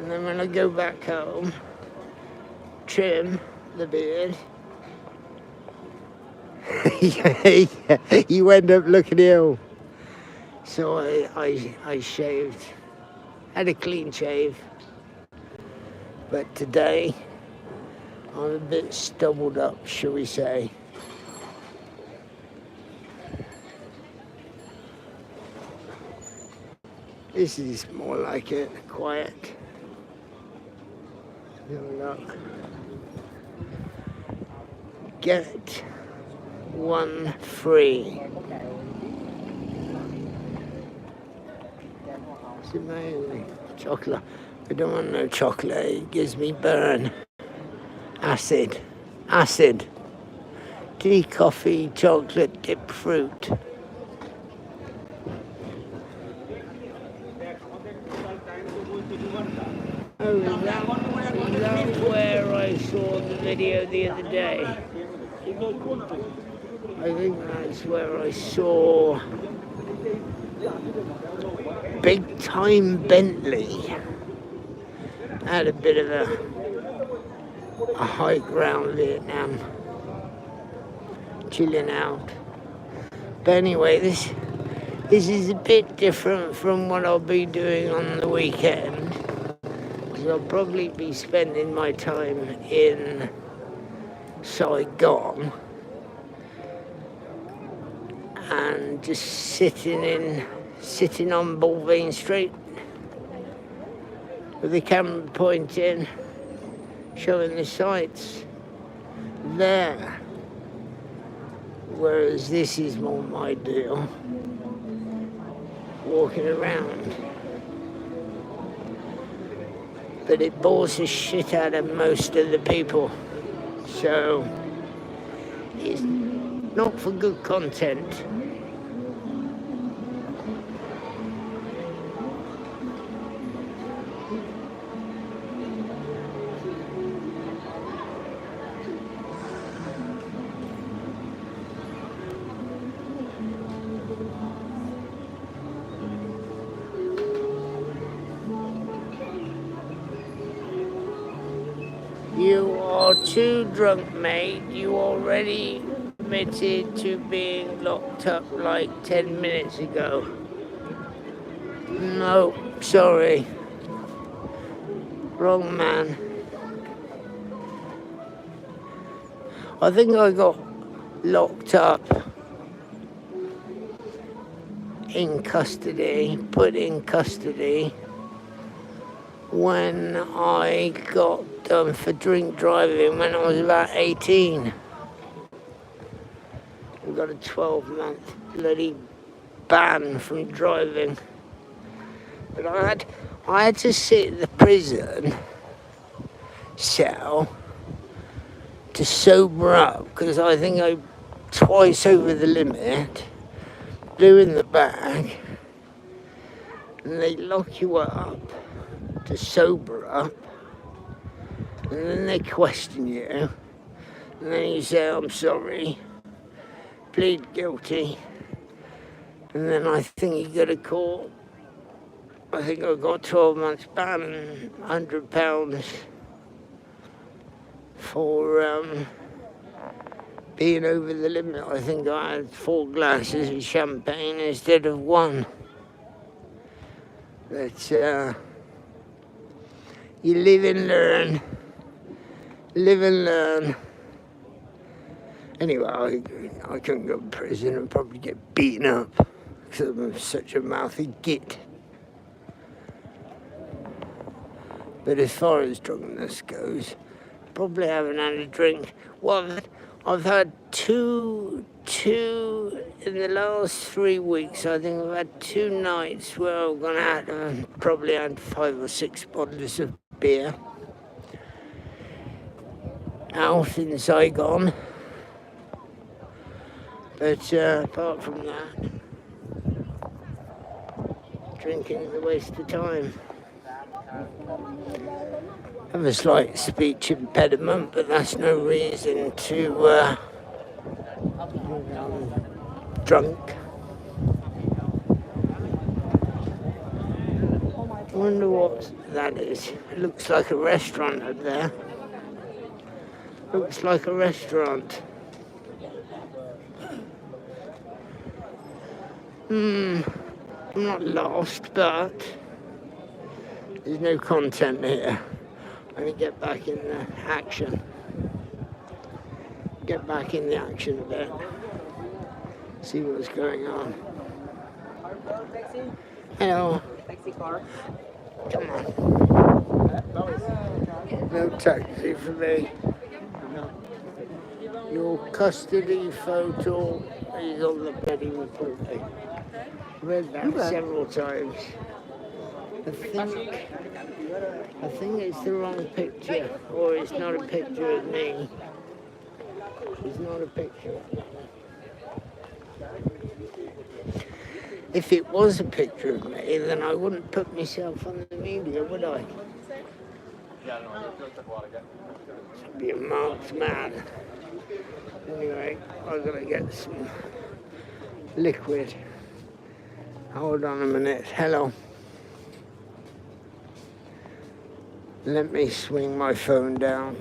And then when I go back home, trim the beard. You end up looking ill. So I shaved, had a clean shave. But today, I'm a bit stubbled up, shall we say. This is more like it, quiet. Look. Get one free. It's amazing. Chocolate. I don't want no chocolate. It gives me burn. Acid. Tea, coffee, chocolate, dipped fruit. Oh, that's where I saw the video the other day. I think that's where I saw Big Time Bentley. Had a bit of a high ground Vietnam, chilling out. But anyway, this is a bit different from what I'll be doing on the weekend. Because I'll probably be spending my time in Saigon and just sitting on Bourbon Street with the camera pointing, showing the sights there. Whereas this is more my deal, walking around. But it bores the shit out of most of the people. So it's not for good content. You are too drunk, mate. You already admitted to being locked up like 10 minutes ago. No, sorry. Wrong man. I think I got locked up in custody, put in custody, when I got done for drink driving when I was about 18. I got a 12-month bloody ban from driving. But I had to sit in the prison cell to sober up, because I think I twice over the limit, blew in the bag, and they lock you up to sober up, and then they question you, and then you say, I'm sorry, plead guilty, and then I think you go to court. I think I got 12 months ban and £100 for being over the limit. I think I had 4 glasses of champagne instead of 1. But you live and learn. Live and learn. Anyway, I couldn't go to prison and probably get beaten up because I'm such a mouthy git. But as far as drunkenness goes, probably haven't had a drink. Well, I've had two in the last 3 weeks. I think I've had 2 nights where I've gone out and probably had 5 or 6 bottles of beer out in Saigon. But apart from that, drinking is a waste of time. I have a slight speech impediment, but that's no reason to drunk. Wonder what that is. It looks like a restaurant up there. Looks like a restaurant. I'm not lost, but there's no content here. Let me get back in the action. Get back in the action a bit. See what's going on. Hello. Taxi car. Come on. No taxi for me. Your custody photo is on the Betty report. Read that several times. I think it's the wrong picture, or it's not a picture of me. It's not a picture. If it was a picture of me, then I wouldn't put myself on the media, would I? I'd be a marked man. Anyway, I've got to get some liquid. Hold on a minute. Hello. Let me swing my phone down.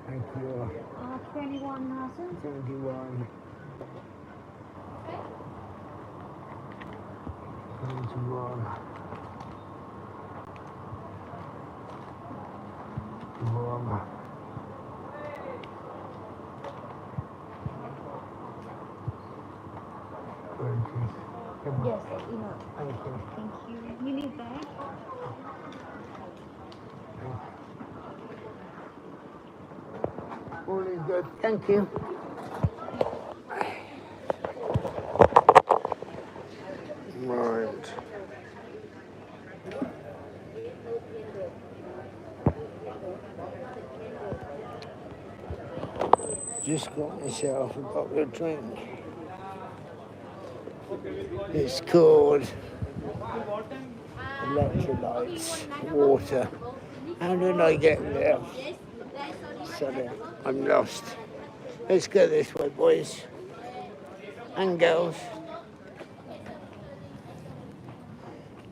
Thank you. 21,000. 21. 21. Yes, you know. Thank you. Thank you. You need bag? All is good. Thank you. Right. Just got myself a bottle of drink. It's called electrolytes, water. How did I get there? Sorry, I'm lost. Let's go this way, boys and girls.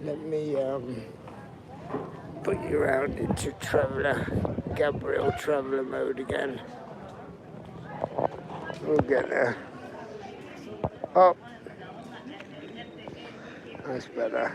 Let me put you around into Gabriel Traveller mode again. We'll get there. Oh, that's better.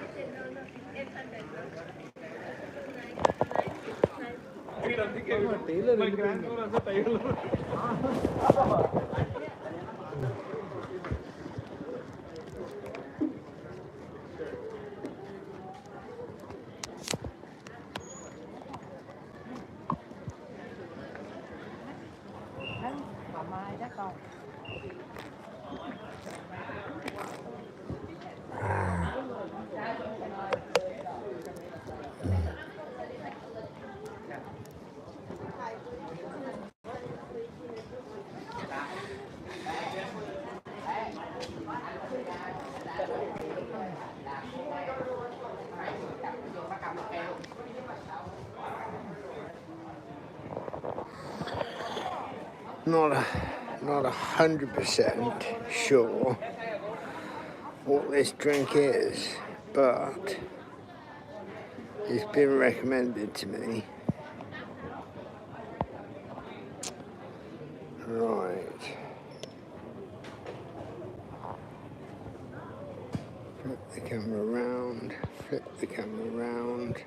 Not 100% sure what this drink is, but it's been recommended to me. Right. Flip the camera around, flip the camera around.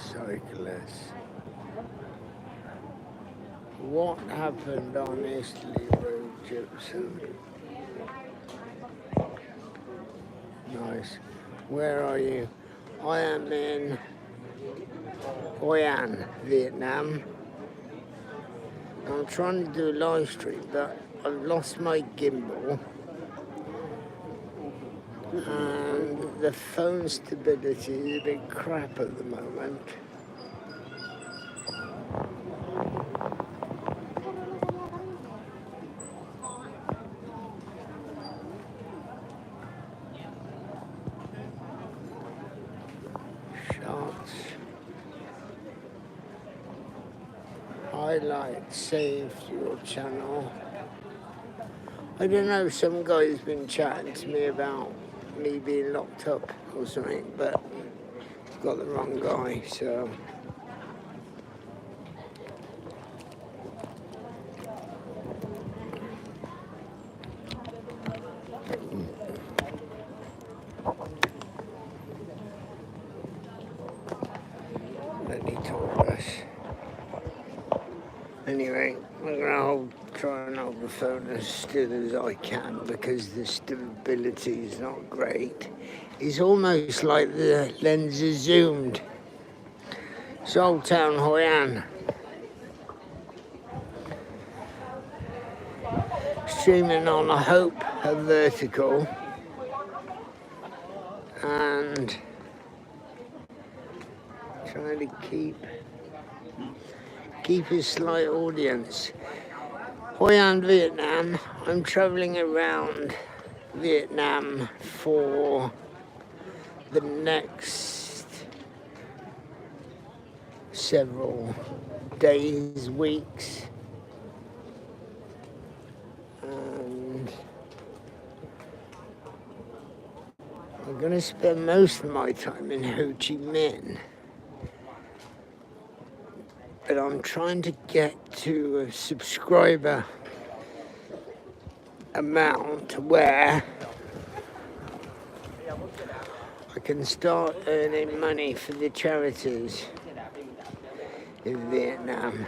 Cyclists. What happened on Eastleigh Road, Gypsum? goodness. Where are you? I am in Hoi An, Vietnam. I'm trying to do a live stream, but I've lost my gimbal. And the phone stability is a bit crap at the moment. Shots. Highlight, save your channel. I don't know, some guy's been chatting to me about me being locked up or something, but got the wrong guy, so. Bloody Taurus. Anyway, I'm gonna try and hold the phone as still as I can because the stability is not great. It's almost like the lens is zoomed. It's Old Town Hoi An. Streaming on, I hope, a vertical and trying to keep a slight audience. Hoi An Vietnam. I'm traveling around Vietnam for the next several days, weeks, and I'm going to spend most of my time in Ho Chi Minh, but I'm trying to get to a subscriber amount where I can start earning money for the charities in Vietnam.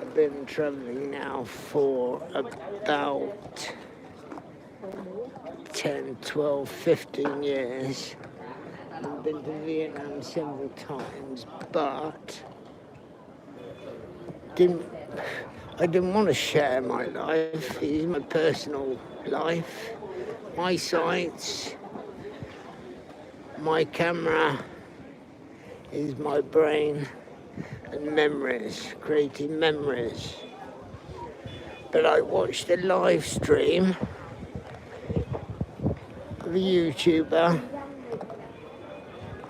I've been traveling now for about 10, 12, 15 years. I've been to Vietnam several times, but I didn't want to share my life. It's my personal life, my sights, my camera is my brain and memories, creating memories. But I watched a live stream of a YouTuber,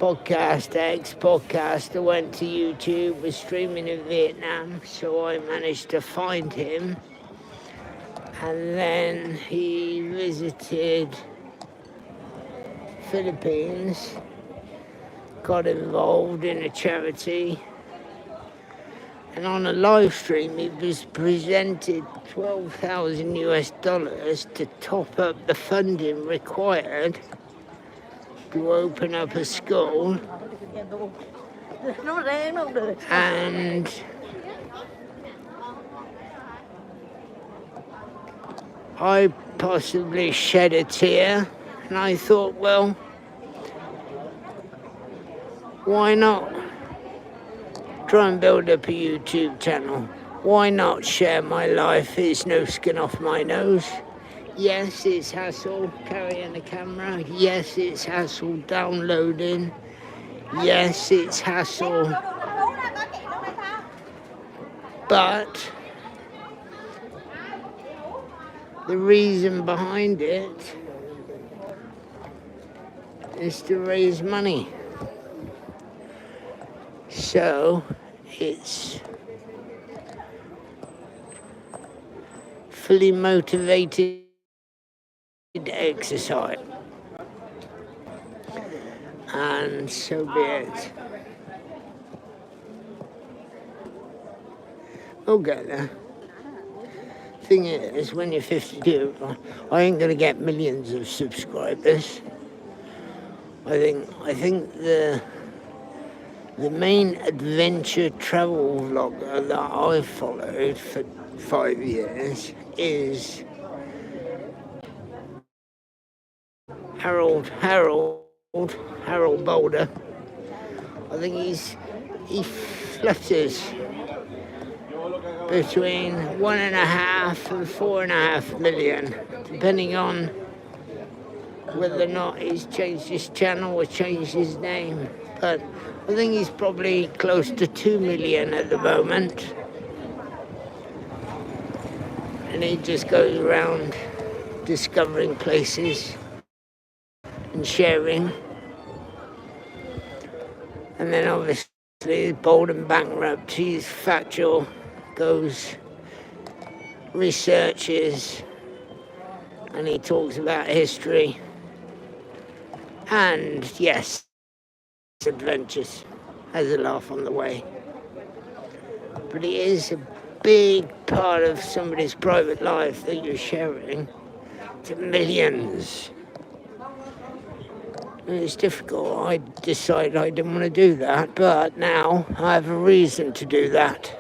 ex-podcaster, went to YouTube, was streaming in Vietnam, so I managed to find him. And then he visited Philippines, got involved in a charity, and on a live stream he was presented $12,000 to top up the funding required to open up a school. And I possibly shed a tear, and I thought, well, why not try and build up a YouTube channel? Why not share my life? It's no skin off my nose. Yes, it's hassle carrying a camera. Yes, it's hassle downloading. Yes, it's hassle. But the reason behind it is to raise money. So it's fully motivated exercise, and so be it. We'll get there. Thing is, when you're 52, I ain't gonna get millions of subscribers. I think the main adventure travel vlogger that I've followed for 5 years is Harold Boulder. I think he flutters between 1.5 and 4.5 million, depending on whether or not he's changed his channel or changed his name. But I think he's probably close to 2 million at the moment. And he just goes around discovering places and sharing. And then obviously Bold and Bankrupt, he's factual, goes, researches, and he talks about history. And yes, adventures, has a laugh on the way. But it is a big part of somebody's private life that you're sharing to millions. And it's difficult. I decided I didn't want to do that, but now I have a reason to do that.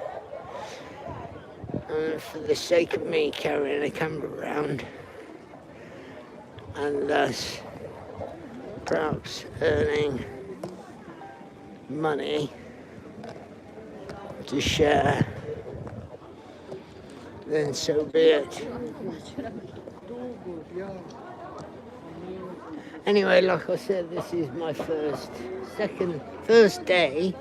And for the sake of me carrying a camera around, and thus perhaps earning money to share, then so be it. Anyway, like I said, this is my first day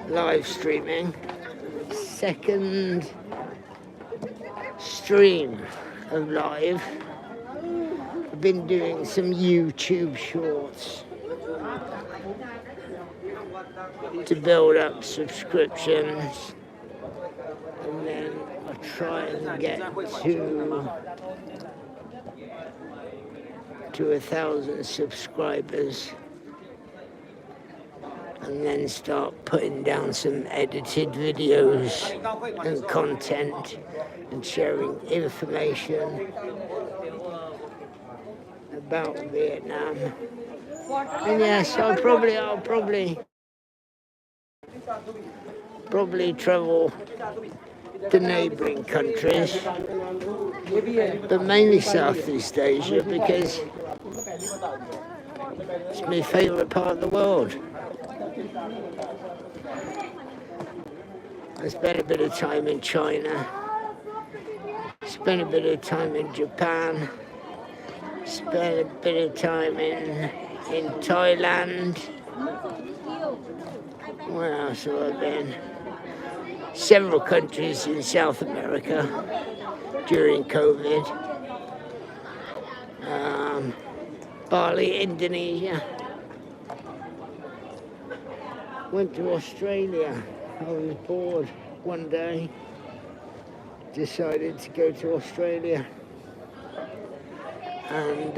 live streaming, second stream of live. I've been doing some YouTube shorts to build up subscriptions, and then I'll try and get to 1,000 subscribers, and then start putting down some edited videos and content and sharing information about Vietnam. And yes, I'll probably travel to neighbouring countries, but mainly Southeast Asia, because it's my favourite part of the world. I spent a bit of time in China, spent a bit of time in Japan, spent a bit of time in Thailand. Where else have I been? Several countries in South America during COVID. Bali, Indonesia. Went to Australia. I was bored one day. Decided to go to Australia. And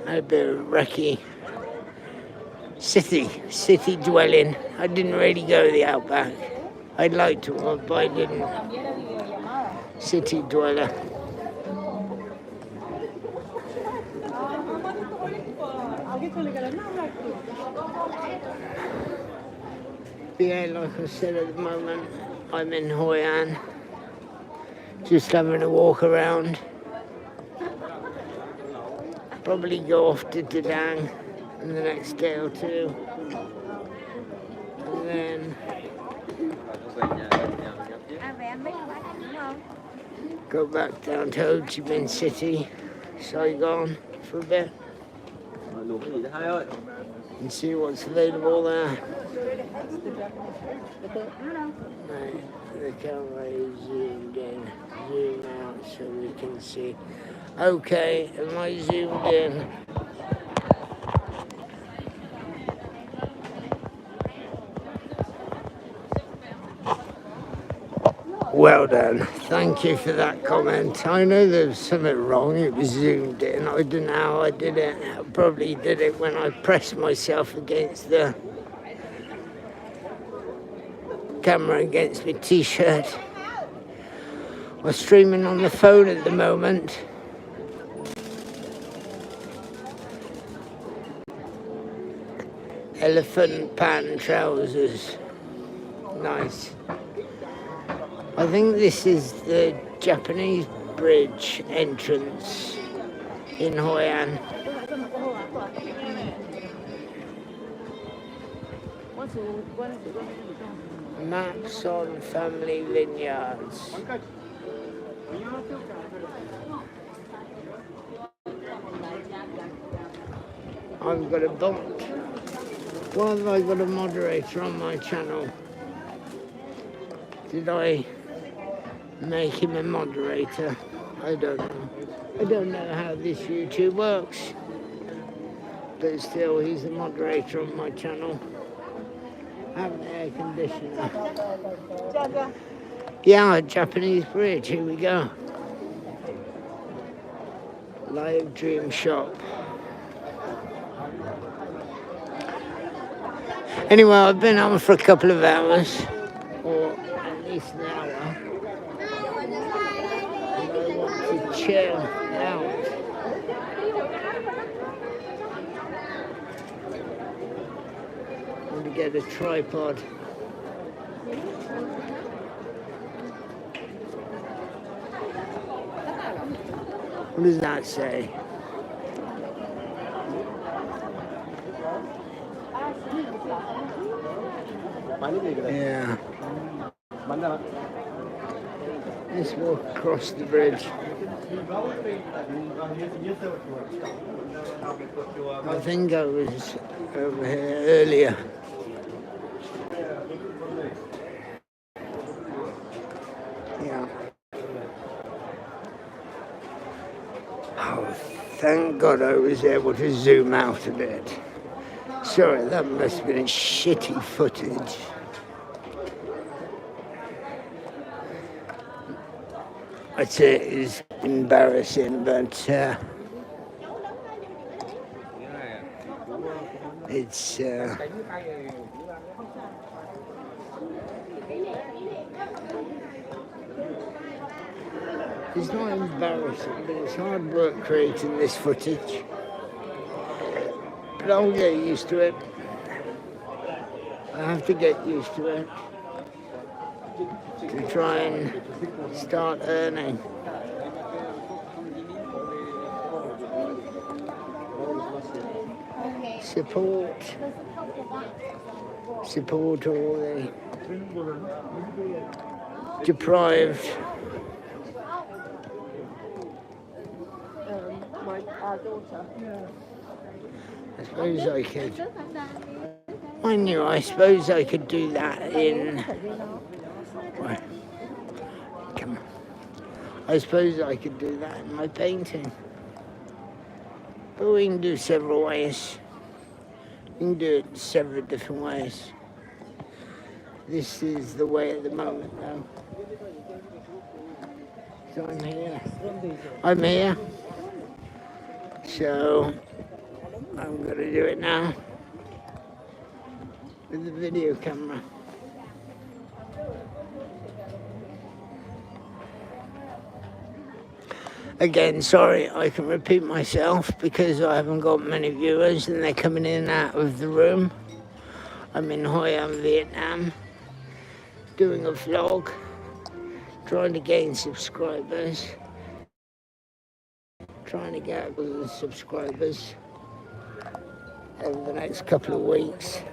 had a bit of recce. City dwelling. I didn't really go to the outback. I'd like to, but I didn't. City dweller. Yeah, like I said, at the moment, I'm in Hoi An. Just having a walk around. Probably go off to Da Nang in the next day or two, and then go back down to Ho Chi Minh City, Saigon for a bit, and see what's available there. Right, the camera is zoomed in, zoom out so we can see. Okay, am I zoomed in? Well done. Thank you for that comment. I know there was something wrong. It was zoomed in. I don't know how I did it. I probably did it when I pressed myself against the camera against my t-shirt. I'm streaming on the phone at the moment. Elephant pan trousers. Nice. I think this is the Japanese bridge entrance in Hoi An. Maps on family vineyards. I've got a bot. Why have I got a moderator on my channel? Did I make him a moderator? I don't know. I don't know how this YouTube works. But still, he's the moderator on my channel. I have an air conditioner. Yeah, a Japanese bridge. Here we go. Live Dream Shop. Anyway, I've been on for a couple of hours, or at least an hour. And I want to chill out. I want to get a tripod. What does that say? Yeah. Let's walk across the bridge. I think I was over here earlier. Yeah. Oh, thank God I was able to zoom out a bit. Sorry, that must have been shitty footage. I'd say it is embarrassing, but it's not embarrassing, but it's hard work creating this footage. But I'll get used to it. I have to get used to it to try and start earning. Support all the deprived. I suppose I could. I suppose I could do that in. Come on. I suppose I could do that in my painting. But we can do several ways. We can do it several different ways. This is the way at the moment, though. So I'm here. I'm here. So I'm going to do it now with the video camera. Again, sorry, I can repeat myself because I haven't got many viewers and they're coming in and out of the room. I'm in Hoi An, Vietnam, doing a vlog, trying to gain subscribers, trying to get subscribers over the next couple of weeks.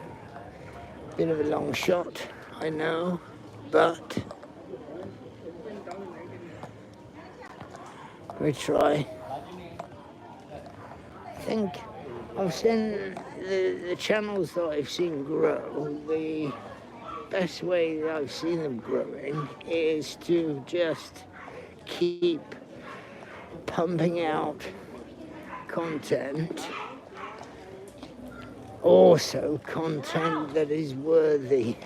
Bit of a long shot, I know, but we try. I think I've seen the channels that I've seen grow, the best way that I've seen them growing is to just keep pumping out content, also content that is worthy.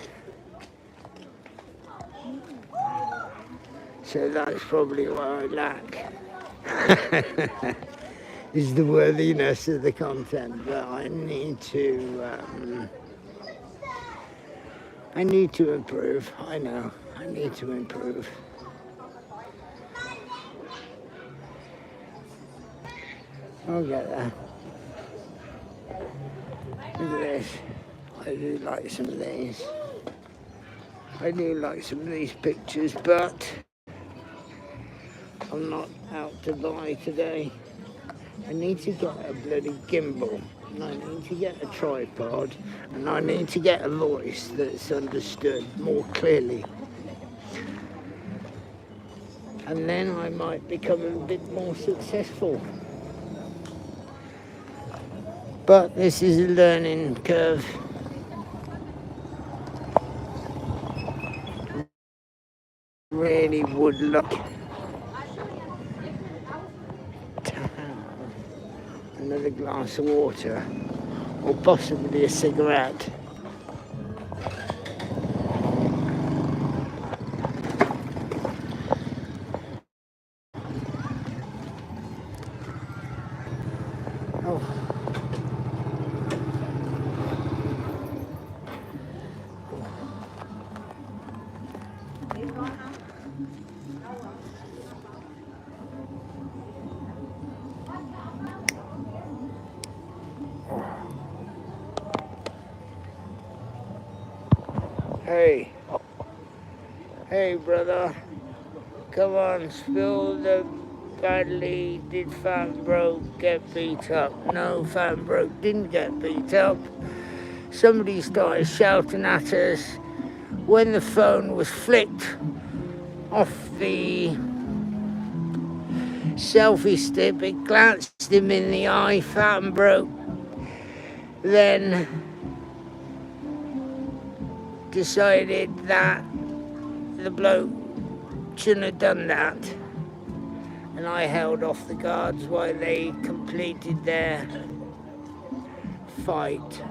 So that's probably what I lack. Is the worthiness of the content, but I need to improve. I know, I need to improve. I'll get there. Look at this. I do like some of these. I do like some of these pictures, but I'm not out to buy today. I need to get a bloody gimbal, and I need to get a tripod, and I need to get a voice that's understood more clearly. And then I might become a bit more successful. But this is a learning curve. Really would like to have another glass of water or possibly a cigarette. Oh. Hey brother, come on, spill the badly. Did Fat Broke get beat up? No, Fat Broke didn't get beat up. Somebody started shouting at us when the phone was flicked off the selfie stick. It glanced him in the eye. Fat Broke then decided that the bloke shouldn't have done that, and I held off the guards while they completed their fight.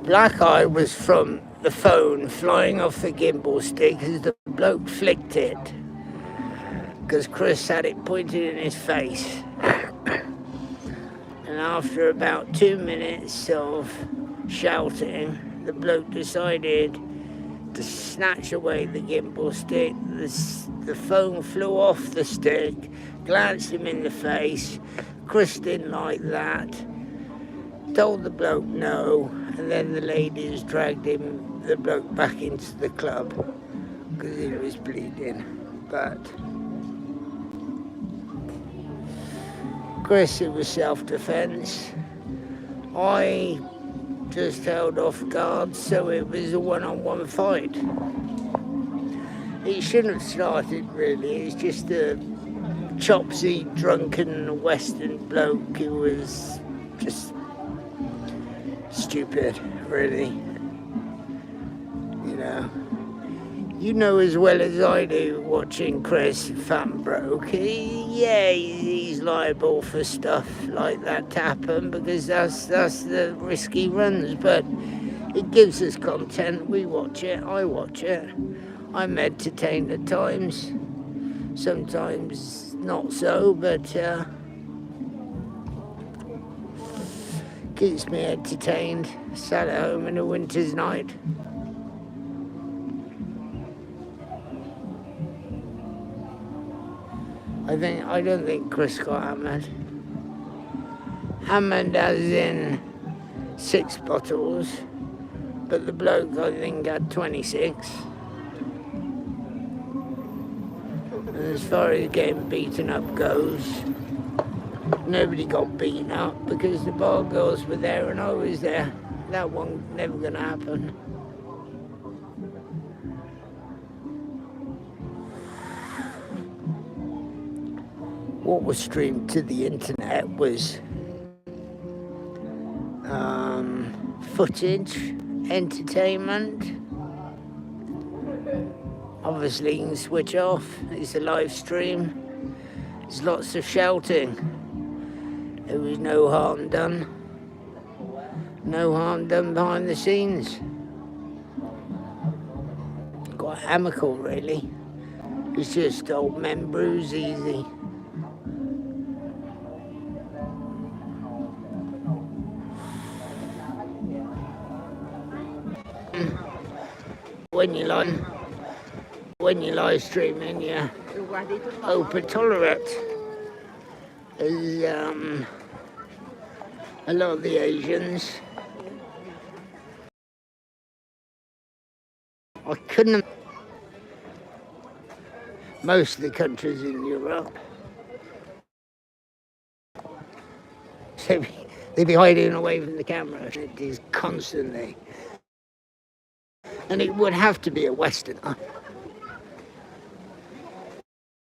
Black eye was from the phone flying off the gimbal stick as the bloke flicked it, because Chris had it pointed in his face. And after about 2 minutes of shouting, the bloke decided to snatch away the gimbal stick. The phone flew off the stick, glanced him in the face. Chris didn't like that, told the bloke no, and then the ladies dragged the bloke back into the club because he was bleeding. But Chris, it was self-defense. I just held off guard, so it was a one-on-one fight. It shouldn't have started, really. It's just a chopsy, drunken Western bloke who was just stupid, really. You know as well as I do, watching Chris Fat Broke, he's liable for stuff like that to happen because that's the risk he runs, but it gives us content. We watch it, I watch it. I'm entertained at times, sometimes not so, but keeps me entertained. Sat at home in a winter's night. I don't think Chris got hammered. Hammered as in 6 bottles, but the bloke I think had 26. And as far as getting beaten up goes, nobody got beaten up because the bar girls were there and I was there. That one never gonna happen. What was streamed to the internet was footage, entertainment. Obviously you can switch off, it's a live stream. There's lots of shouting. There was no harm done. No harm done behind the scenes. Quite amicable, really. It's just old men bruise easy. When you live streaming, you open tolerate. a lot of the Asians. I couldn't. Most of the countries in Europe, so they'd be hiding away from the camera. It is constantly, and it would have to be a Westerner.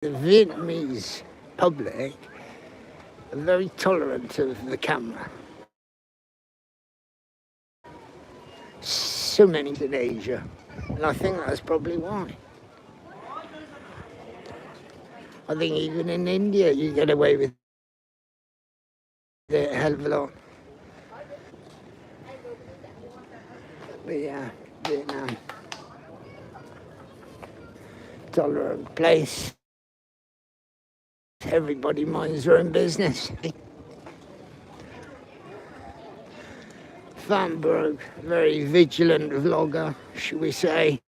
The Vietnamese public are very tolerant of the camera. So many in Asia, and I think that's probably why. I think even in India you get away with it a hell of a lot. But yeah, Vietnam, tolerant place. Everybody minds their own business. Van Broek, very vigilant vlogger, should we say.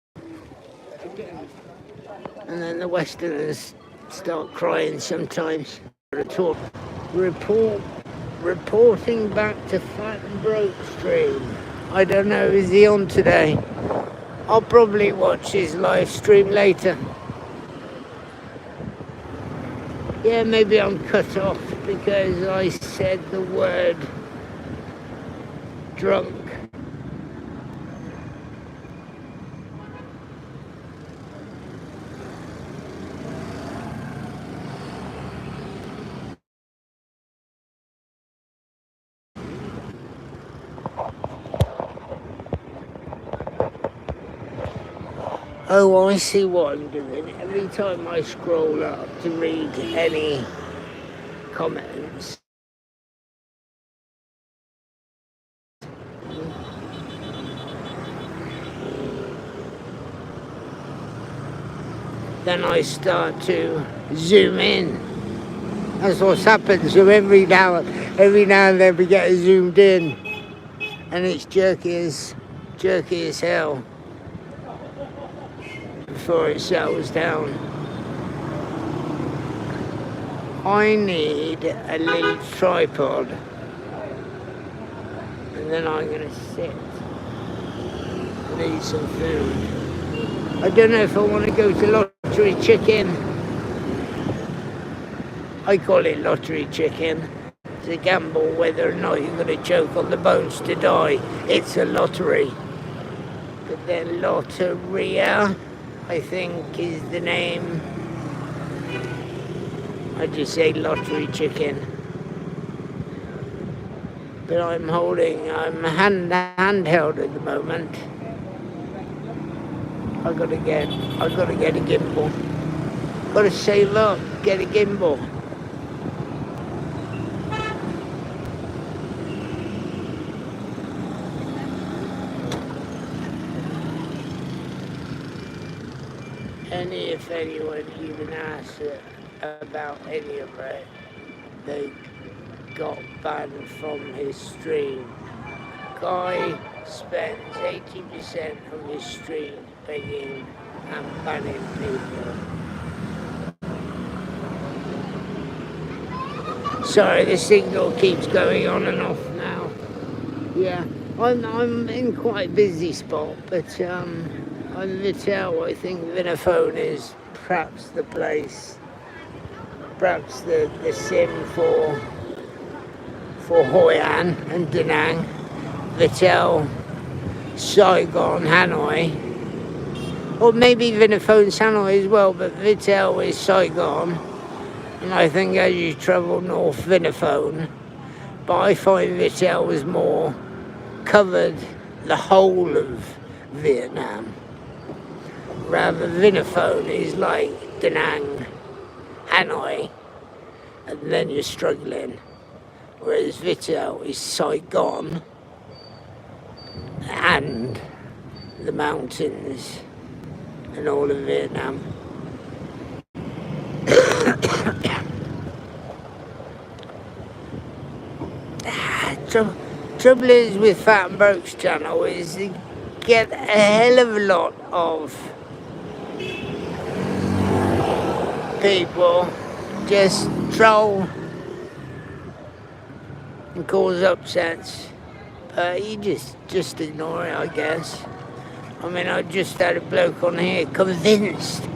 And then the Westerners start crying sometimes. Reporting back to Fat and Broke stream. I don't know, is he on today? I'll probably watch his live stream later. Yeah, maybe I'm cut off because I said the word drunk. Oh, I see what I'm doing. Every time I scroll up to read any comments, then I start to zoom in. That's what's happened. So every now and then we get zoomed in, and it's jerky as hell before it settles down. I need a little tripod, and then I'm gonna sit and eat some food. I don't know if I want to go to Lottery Chicken. I call it Lottery Chicken. It's a gamble whether or not you're going to choke on the bones to die. It's a lottery. But then Lotteria, I think, is the name. I just say Lottery Chicken. But I'm handheld at the moment. I gotta get a gimbal. Gotta save up, get a gimbal. If anyone even asks about any of it, they got banned from his stream. Guy spends 80% of his stream begging and banning people. Sorry, the signal keeps going on and off now. Yeah, I'm in quite a busy spot, but on Vitel, I think Vinaphone is perhaps the place, perhaps the sim for Hoi An and Da Nang. Vitel, Saigon, Hanoi, or maybe Vinaphone's Hanoi as well, but Vitel is Saigon, and I think as you travel north, Vinaphone, but I find Vitel was more covered the whole of Vietnam. Rather, Vinaphone is like Da Nang, Hanoi, and then you're struggling. Whereas Vitel is Saigon and the mountains and all of Vietnam. Trouble is with Fat and Broke's channel is you get a hell of a lot of people just troll. and cause upsets. But you just ignore it, I guess. I mean, I just had a bloke on here convinced,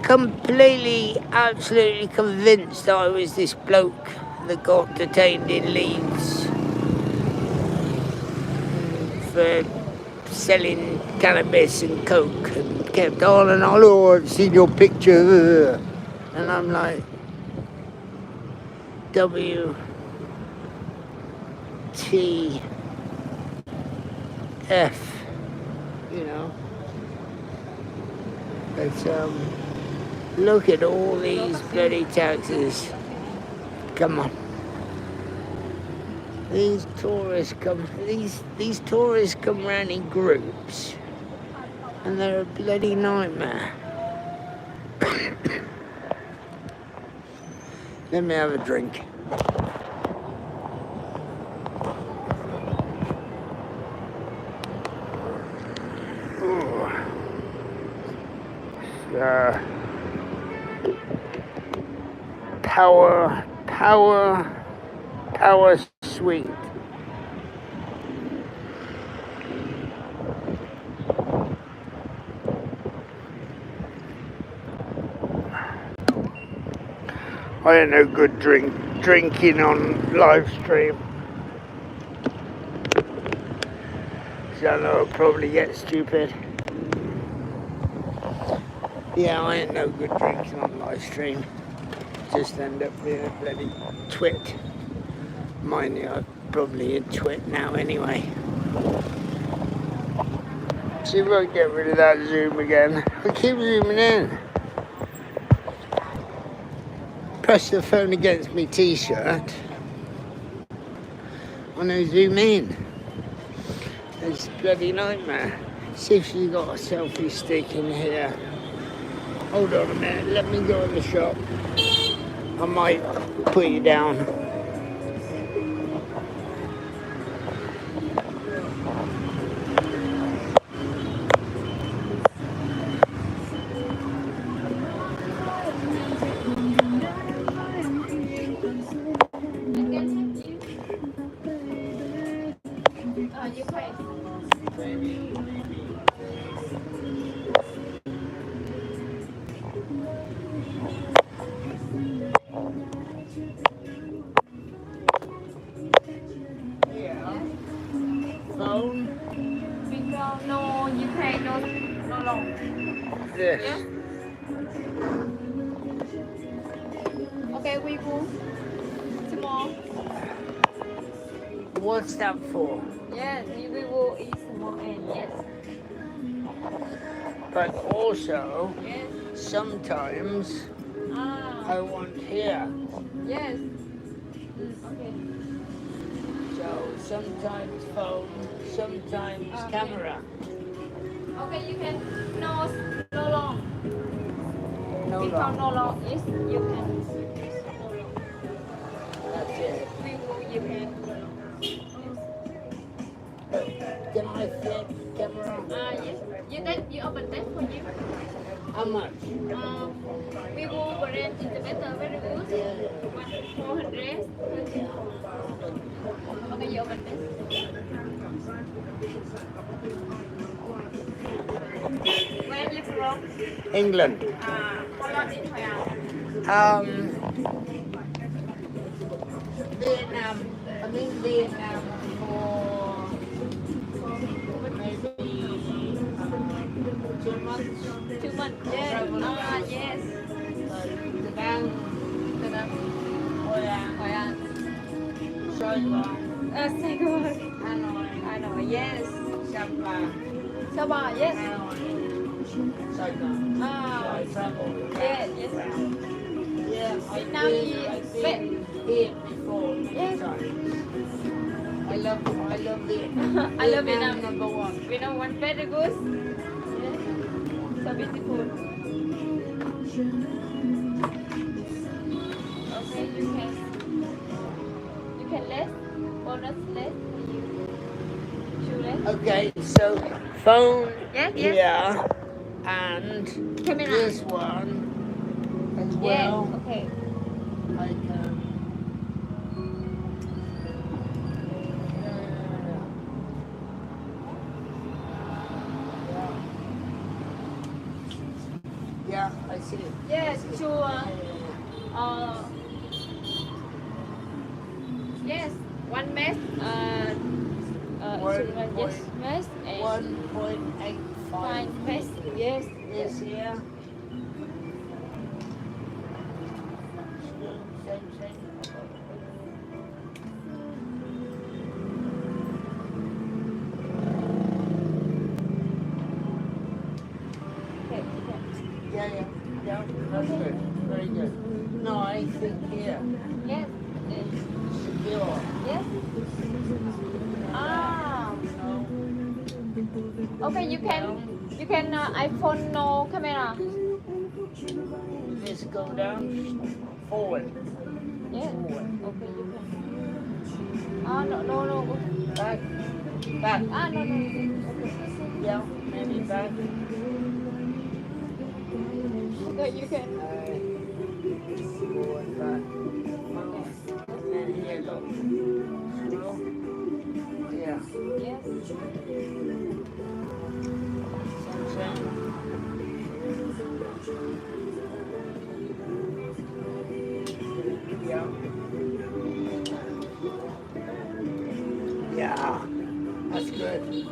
completely, absolutely convinced I was this bloke that got detained in Leeds for selling cannabis and coke, and kept on and on. Oh, I've seen your picture. And I'm like, WTF, you know. But look at all these bloody taxis. Come on. These tourists come round in groups, and they're a bloody nightmare. Let me have a drink. Power sweet. I ain't no good drinking on live stream. So I know I'll probably get stupid. Yeah, I ain't no good drinking on live stream. Just end up being a bloody twit. Mind you, I'm probably a twit now anyway. See if I can get rid of that zoom again. I keep zooming in. Press the phone against my t-shirt. And I zoom in. It's a bloody nightmare. See if she's got a selfie stick in here. Hold on a minute, let me go in the shop. I might put you down. Phone? No, you pay no long. Yes. Yeah? Okay, we go. Small. What's that for? Yes, we will eat small and yes. But also, Yes. sometimes I want here. Yes. Okay. So sometimes phone, sometimes camera. Okay, you can no long. No Because long. no long is you can. That's it. We will you can. Can I flip camera? Yes. You open that for you. How much? We will brand in the better very good. 400. Okay, you open this. Where are you from? England. How long in Hoi An? Vietnam. I'm in Vietnam for maybe 2 months. 2 months. Yes. Yes. Da Nang, Hoi An, Saigon, Saigon. Hanoi, Hanoi. Yes. Sapa, Sabah. Yes. Hanoi, Saigon. So I travel. Yes. Yes. Yeah, Vietnam is been here before. Yes. I love Vietnam. I love Vietnam. Number one. Vietnam one very good. Yes. So beautiful. Okay, you can less bonus less for you. Shoe less. Okay, so phone Yes, yes. here and Camera. this one as Yes. well. Okay. Like see. Yes, sure. Yes, one mess. Yes, mess and 1.85 fine mess. Yes. this here. Same thing. Okay. Yeah, that's good. Very good. No, I think here. Yes. Yes. Secure. Yes. Ah. Okay, you can iPhone no camera. This go down. Forward. Yes. Forward. Okay, you can. Ah, no. Back. Back. Ah, no. Okay. Yeah, maybe back. Okay, you can. Forward, back. And then here go. Scroll. Yeah. Yes. Same. Yeah. Yeah. That's good.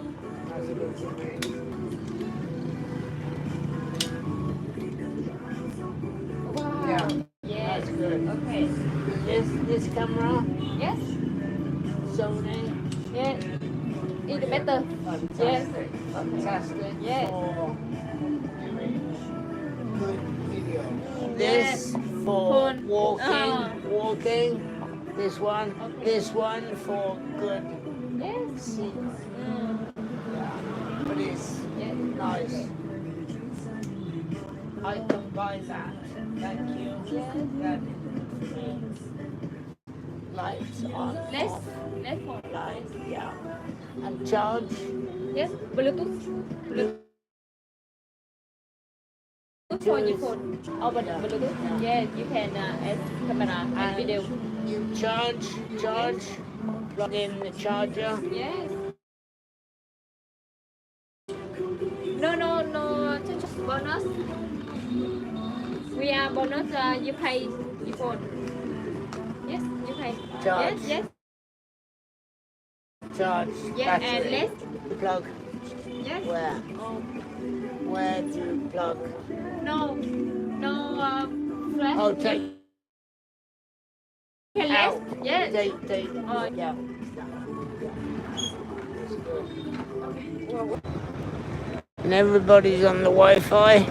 That's good for me. Wow. Yeah. Yes. That's good. Okay. This camera, Yes. Sony. Yes. It's better. Fantastic. Fantastic. Yes. For doing good video. Yes. This for Phone. walking. This one. Okay. This one for good Yes. scenery. Mm. Yeah. But it's Yes. nice. I can buy that. Thank you. Yes. That lights on. Let's Off. phone. Light. Yeah. And charge. Yes. Bluetooth for your phone. Oh, but Bluetooth. Yes, you can add camera and video. You charge, plug in the charger. Yes. No. Bonus. We are bonus. You pay your phone. Yes, you pay. Charge. Yes. Charge. Yes, and battery. let's. Plug. Yes. Where? Oh. Where do you plug? No. Flash. Oh, take Okay, out. let's. Yes. Take. Oh. Yeah. And everybody's on the Wi-Fi.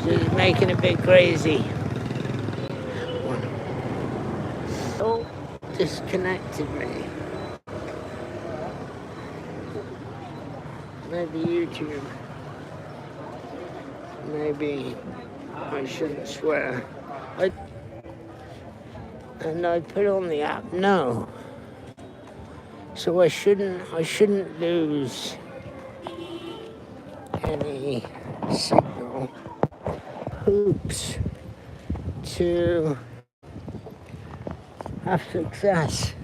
So it's making a bit crazy. Oh, disconnected me. Maybe YouTube. Maybe I shouldn't swear. And I put on the app no. So I shouldn't lose any signal. Hoops to have success.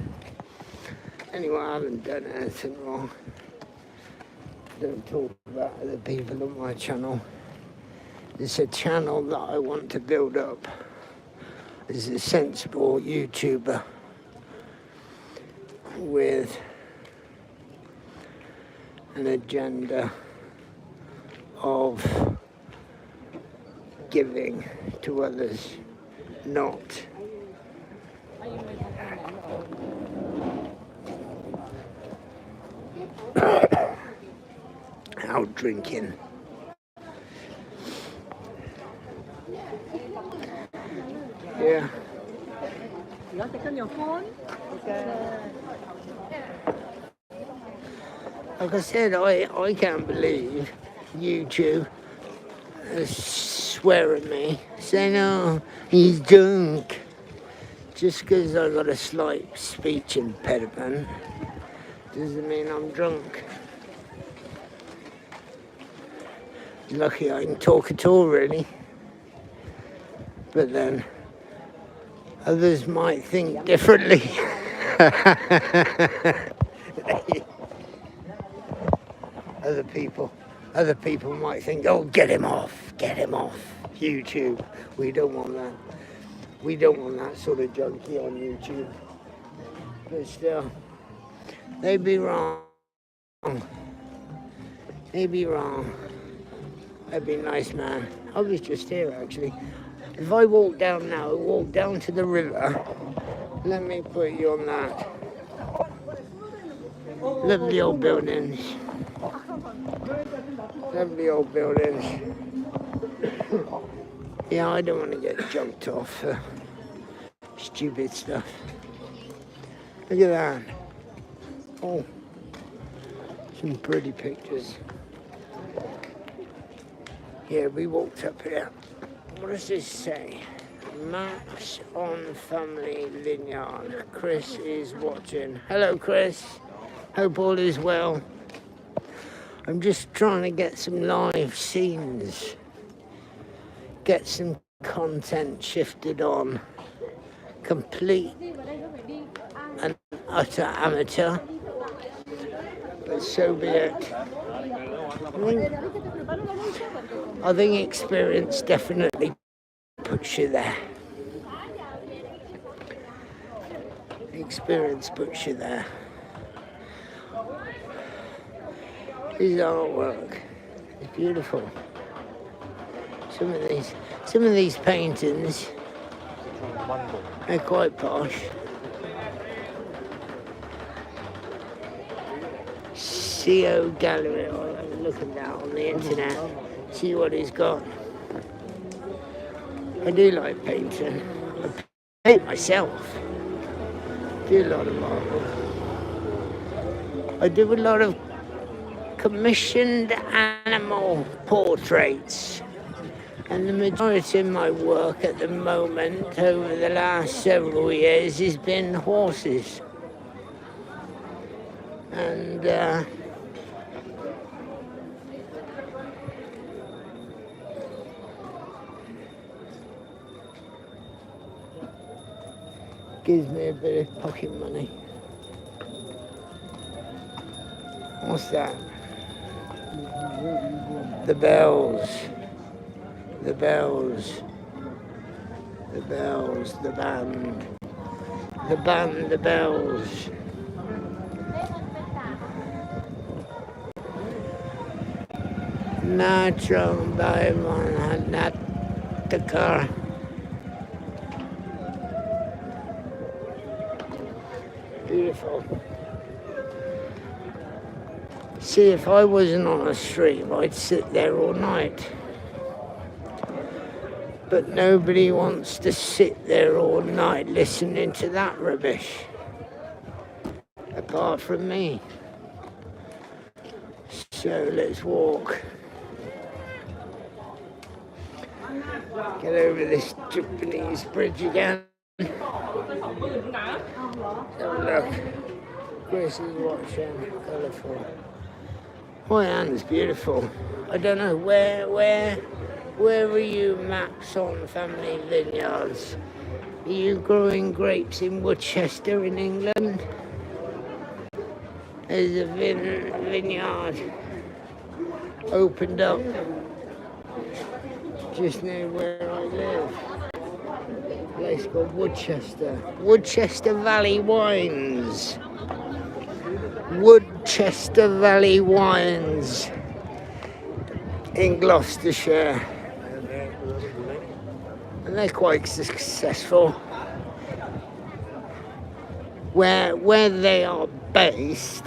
Anyway, I haven't done anything wrong. Don't talk about other people on my channel. It's a channel that I want to build up as a sensible YouTuber with an agenda of giving to others, not out drinking. Yeah. You want to take on your phone? Like I said, I can't believe you two are swearing at me, saying, oh, he's drunk. Just because I got a slight speech impediment doesn't mean I'm drunk. Lucky I can talk at all, really. But then others might think differently. Other people might think, oh, get him off. get him off YouTube. We don't want that. We don't want that sort of junkie on YouTube. But still, they'd be wrong. They'd be wrong. That'd be nice, man. I was just here, actually. If I walk down now, walk down to the river. Let me put you on that. Lovely old buildings. Lovely old buildings. Yeah, I don't want to get jumped off for stupid stuff. Look at that. Oh, some pretty pictures. Yeah, we walked up here. What does this say? Maps on family vineyard. Chris is watching. Hello, Chris. Hope all is well. I'm just trying to get some live scenes. Get some content shifted on. Complete and utter amateur. But so be it. I think experience definitely puts you there. Experience puts you there. This artwork is beautiful. Some of these paintings are quite posh. CO Gallery. I'll have a look at that on the internet. See what he's got. I do like painting. I paint myself. Do a lot of art. I do a lot of commissioned animal portraits. And the majority of my work at the moment, over the last several years, has been horses. And gives me a bit of pocket money. What's that? The bells. The bells. The bells. The band. The band, the bells. Natural by one, not the car. Beautiful. See, if I wasn't on a stream, I'd sit there all night. But nobody wants to sit there all night listening to that rubbish. Apart from me. So let's walk. Get over this Japanese bridge again. Have a look. Chris is watching. Colourful. Hoi An's beautiful. I don't know where are you, maps on family vineyards? Are you growing grapes in Worcester in England? There's a vineyard opened up just near where I live. A place called Worcester. Worcester Valley Wines. Worcester Valley Wines in Gloucestershire. And they're quite successful. Where they are based,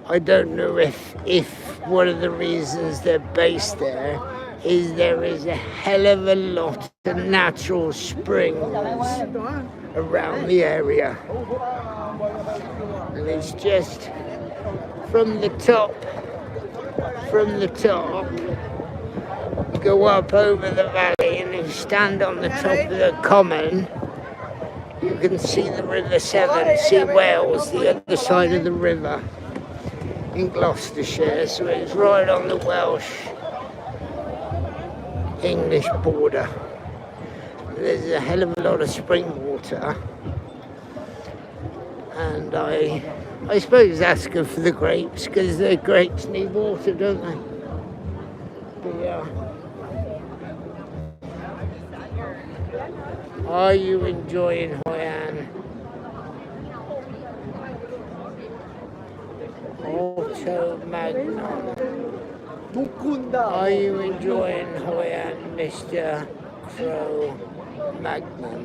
I don't know if one of the reasons they're based there is a hell of a lot of natural springs around the area. And it's just from the top, go up over the valley, and if you stand on the top of the common, you can see the River Severn, see Wales, the other side of the river in Gloucestershire. So it's right on the Welsh-English border. There's a hell of a lot of spring water. And I suppose that's good for the grapes, because the grapes need water, don't they? But here? Are you enjoying Hoi An? Auto Magnum. Are you enjoying Hoi An, Mr. Crow Magnum?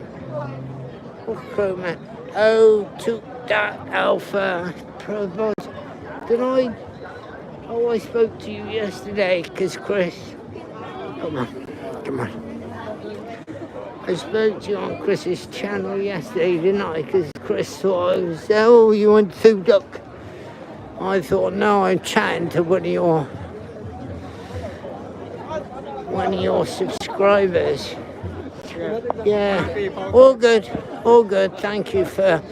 What's Crow Man? Oh, took that Alpha Probos. Did I? Oh, I spoke to you yesterday because Chris. Come on. I spoke to you on Chris's channel yesterday, didn't I? Because Chris thought I was, oh, you want to duck? I thought, no, I'm chatting to one of your subscribers. Yeah, all good. Thank you for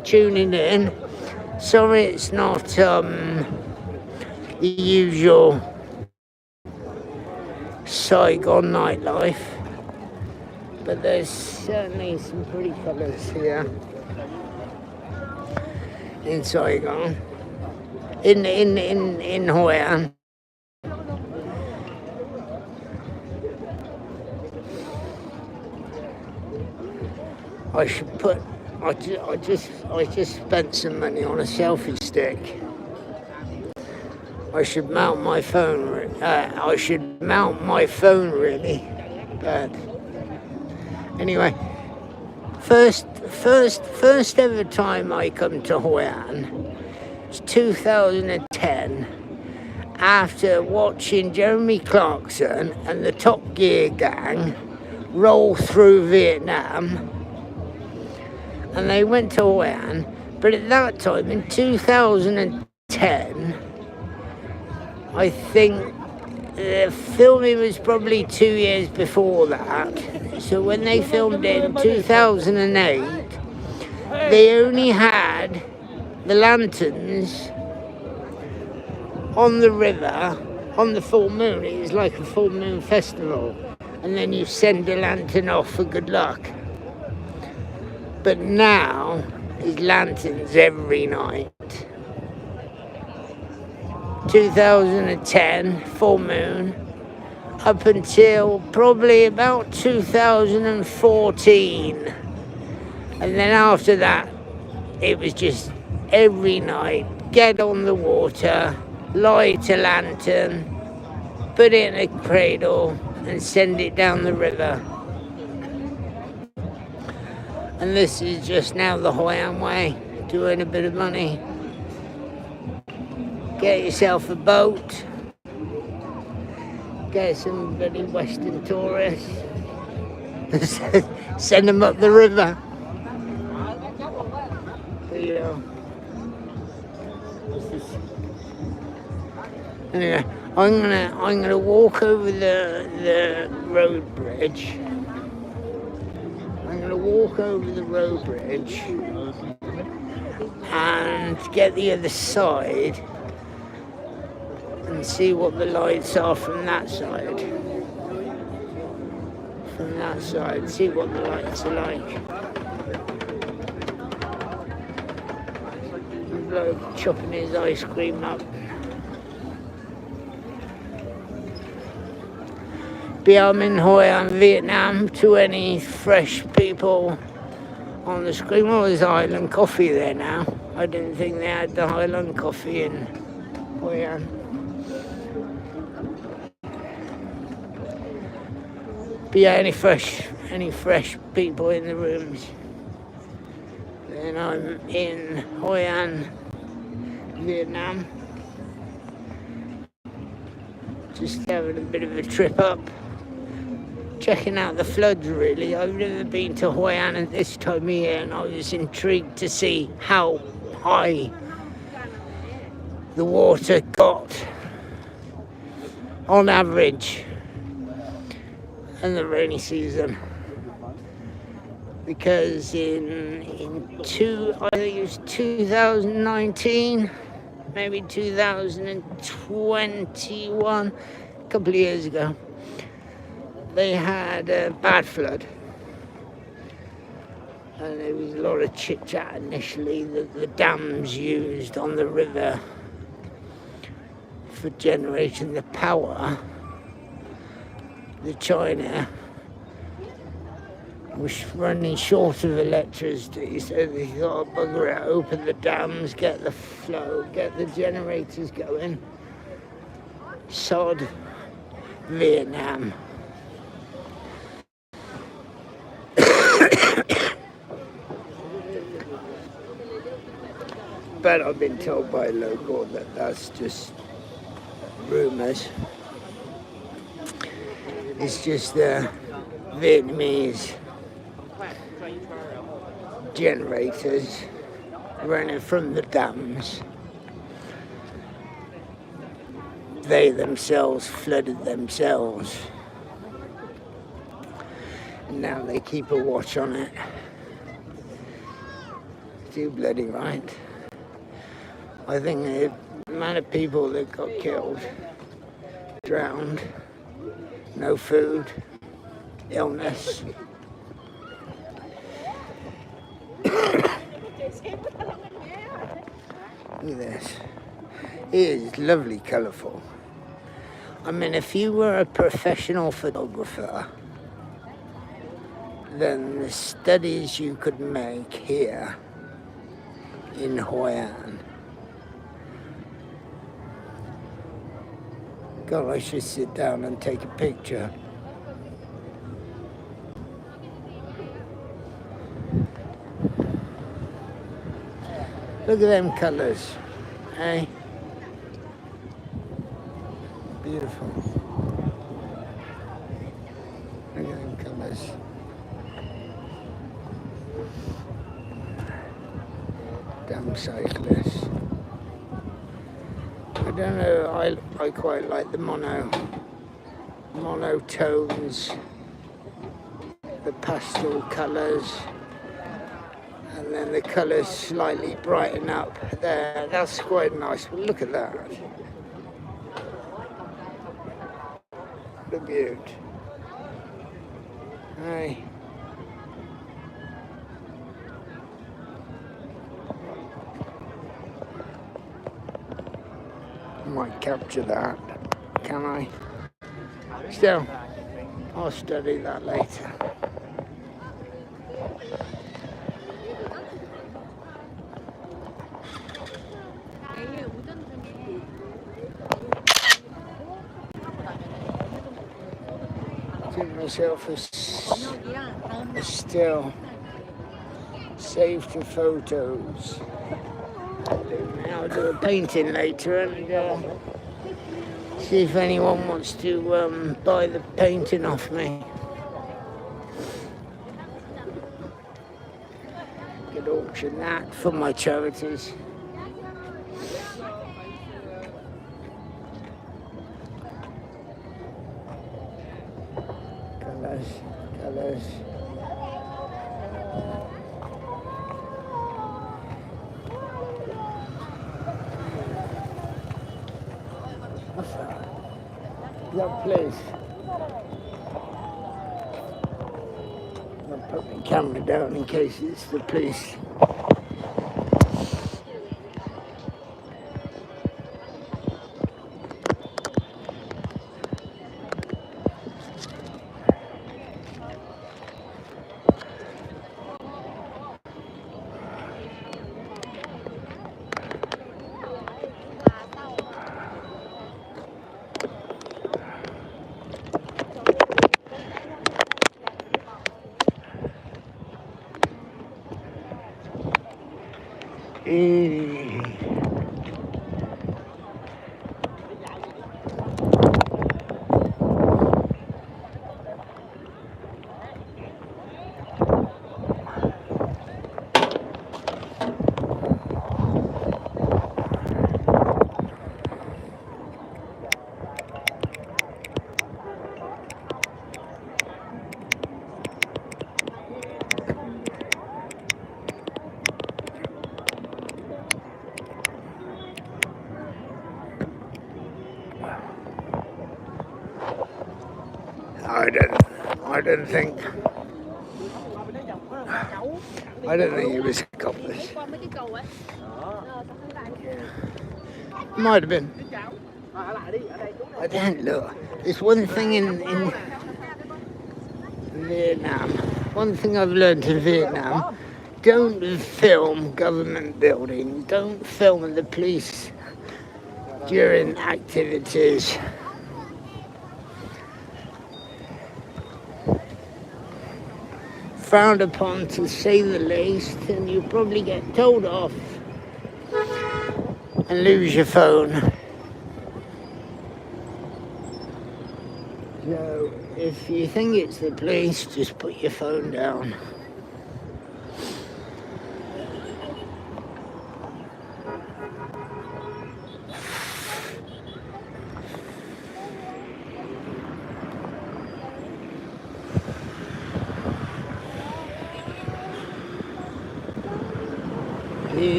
tuning in. Sorry, it's not the usual Saigon nightlife, but there's certainly some pretty colours here in Saigon, in Hoi An. I just spent some money on a selfie stick. I should mount my phone. Really, but anyway, first ever time I come to Hoi An. It's 2010. After watching Jeremy Clarkson and the Top Gear gang roll through Vietnam, and they went to Hoi An. But at that time, in 2010, I think the filming was probably 2 years before that. So when they filmed it in 2008, they only had the lanterns on the river on the full moon. It was like a full moon festival, and then you send a lantern off for good luck. But now there's lanterns every night. 2010, full moon, up until probably about 2014. And then after that, it was just every night, get on the water, light a lantern, put it in a cradle, and send it down the river. And this is just now the Hoi An way to earn a bit of money. Get yourself a boat, get some bloody Western tourists, send them up the river. Anyway, I'm gonna walk over the road bridge. I'm gonna walk over the road bridge and get the other side and see what the lights are from that side. See what the lights are like. The bloke chopping his ice cream up. I'm in Hoi An Vietnam. To any fresh people on the screen, well, there's Highland coffee there now. I didn't think they had the Highland coffee in Hoi An. But yeah, any fresh people in the rooms. Then I'm in Hoi An Vietnam. Just having a bit of a trip up. Checking out the floods, really. I've never been to Hoi An at this time of year, and I was intrigued to see how high the water got on average in the rainy season. Because I think it was 2019, maybe 2021, a couple of years ago, they had a bad flood. And there was a lot of chit-chat initially that the dams used on the river for generating the power the China was running short of electricity, so they thought, bugger it, open the dams, get the flow, get the generators going. Sod Vietnam. But I've been told by a local that that's just rumours. It's just the Vietnamese generators running from the dams. They themselves flooded themselves. Now they keep a watch on it. Too bloody right. I think the amount of people that got killed, drowned, no food, illness. Look at this. It is lovely, colourful. I mean, if you were a professional photographer, then the studies you could make here in Hoi An. God, I should sit down and take a picture. Look at them colours, eh? Beautiful. Look at them colours. Damn cyclists. I don't know, I quite like the monotones, the pastel colours, and then the colours slightly brighten up there. That's quite nice. Well, look at that. The beauty. Hey. Might capture that, can I? Still, I'll study that later. Give myself a still. Save to photos. I'll do a painting later and see if anyone wants to buy the painting off me. Could auction that for my charities. Colours, colours. What's that? That place. I'll put my camera down in case it's the police. I don't think it was accomplish. Might have been. I don't look. There's one thing in Vietnam. One thing I've learned in Vietnam, don't film government buildings, don't film the police during activities. Frowned upon, to say the least, and you probably get told off and lose your phone. So if you think it's the police, just put your phone down.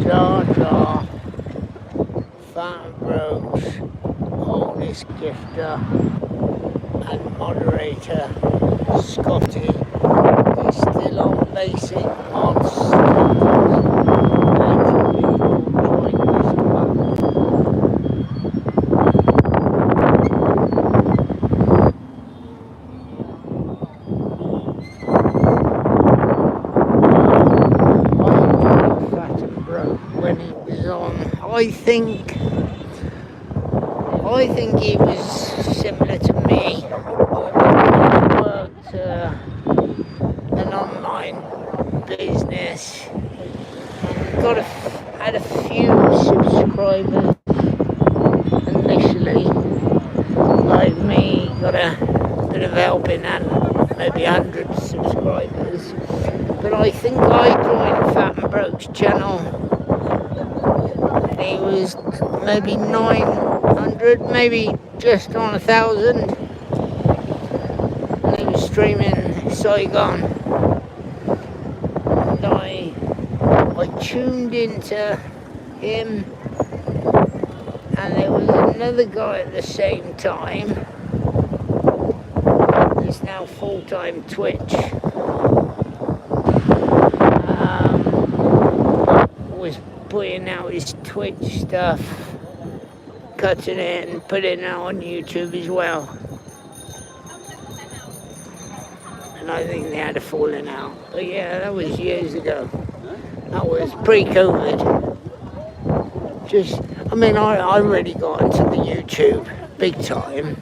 Jar, Fat Rose, oldest gifter and moderator, Scotty, is still on basic odds. I think he was similar to me. He worked an online business, had a few subscribers initially, like me, got a bit of help in that, maybe 100 subscribers. But I think I joined Fat and Broke's channel. He was maybe 900, maybe just on 1,000. And he was streaming Saigon. And I tuned into him. And there was another guy at the same time. He's now full-time Twitch. Was putting out his Twitch stuff, cutting it and putting it on YouTube as well. And I think they had a falling out. But yeah, that was years ago. That was pre-COVID. I really got into the YouTube big time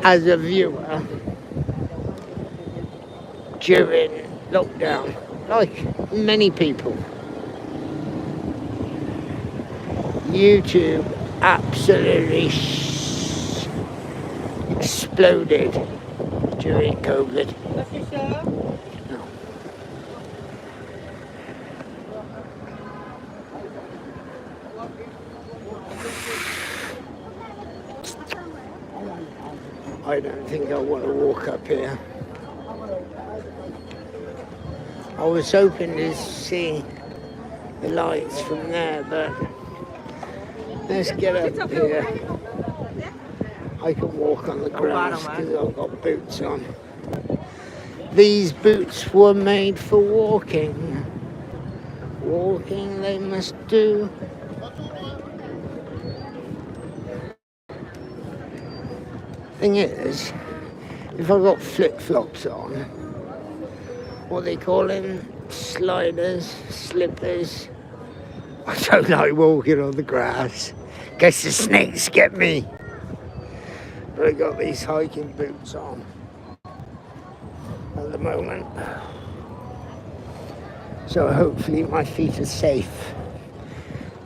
as a viewer during lockdown, like many people. YouTube absolutely exploded during COVID. No. I don't think I want to walk up here. I was hoping to see the lights from there, but let's get up here. I can walk on the grass because I've got boots on. These boots were made for walking. Walking they must do. Thing is, if I got flip-flops on, what they call them, sliders, slippers, I don't like walking on the grass. In case the snakes get me. But I got these hiking boots on at the moment. So hopefully my feet are safe.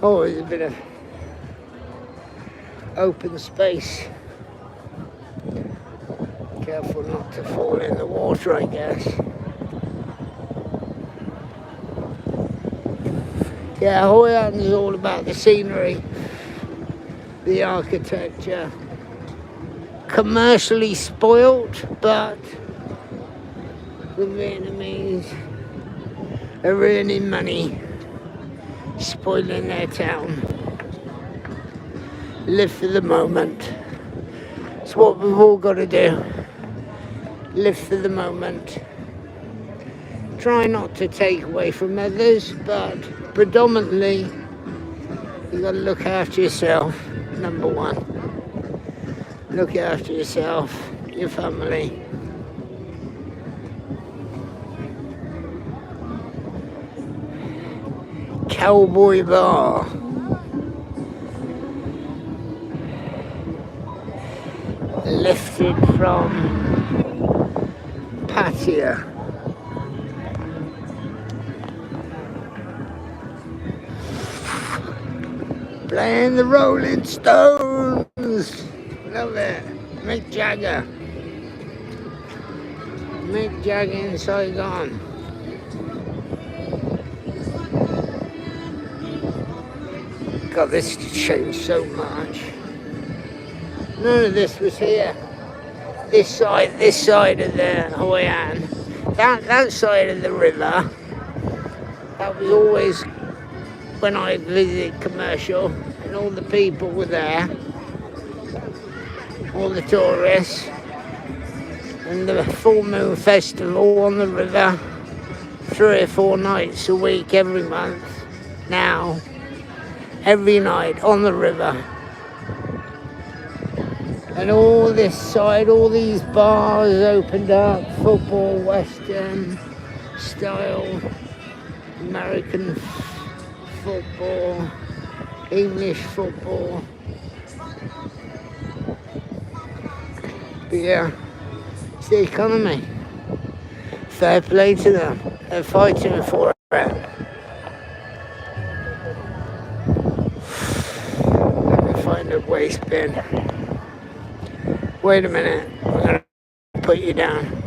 Oh, there's a bit of open space. Careful not to fall in the water, I guess. Yeah, Hoi An is all about the scenery, the architecture. Commercially spoilt, but the Vietnamese are earning money spoiling their town. Live for the moment. It's what we've all got to do. Live for the moment. Try not to take away from others, but predominantly you got to look after yourself. Number one, look after yourself, your family. Cowboy bar. Lifted from patio. Playing the Rolling Stones. Love it. Mick Jagger. Mick Jagger in Saigon. God, this has changed so much. None of this was here. This side of the Hoi An. That side of the river, that was always when I visited commercial, and all the people were there, all the tourists, and the full moon festival on the river, 3 or 4 nights a week every month. Now, every night on the river. And all this side, all these bars opened up, football, Western style, American football, English football. But yeah, it's the economy. Fair play to them. They're fighting for it. Let me find a waste bin. Wait a minute, I'm gonna put you down.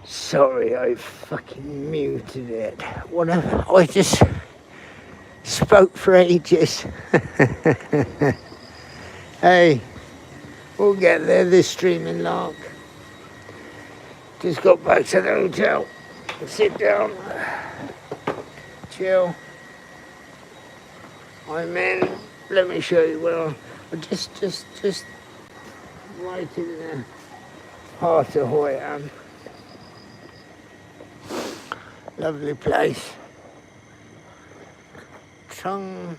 Sorry, I fucking muted it. Whatever. I just spoke for ages. Hey, we'll get there this streaming lark. Just got back to the hotel. Sit down. Chill. I'm in. Let me show you where I'm. Just right in the heart of Hoi An. Lovely place. Trung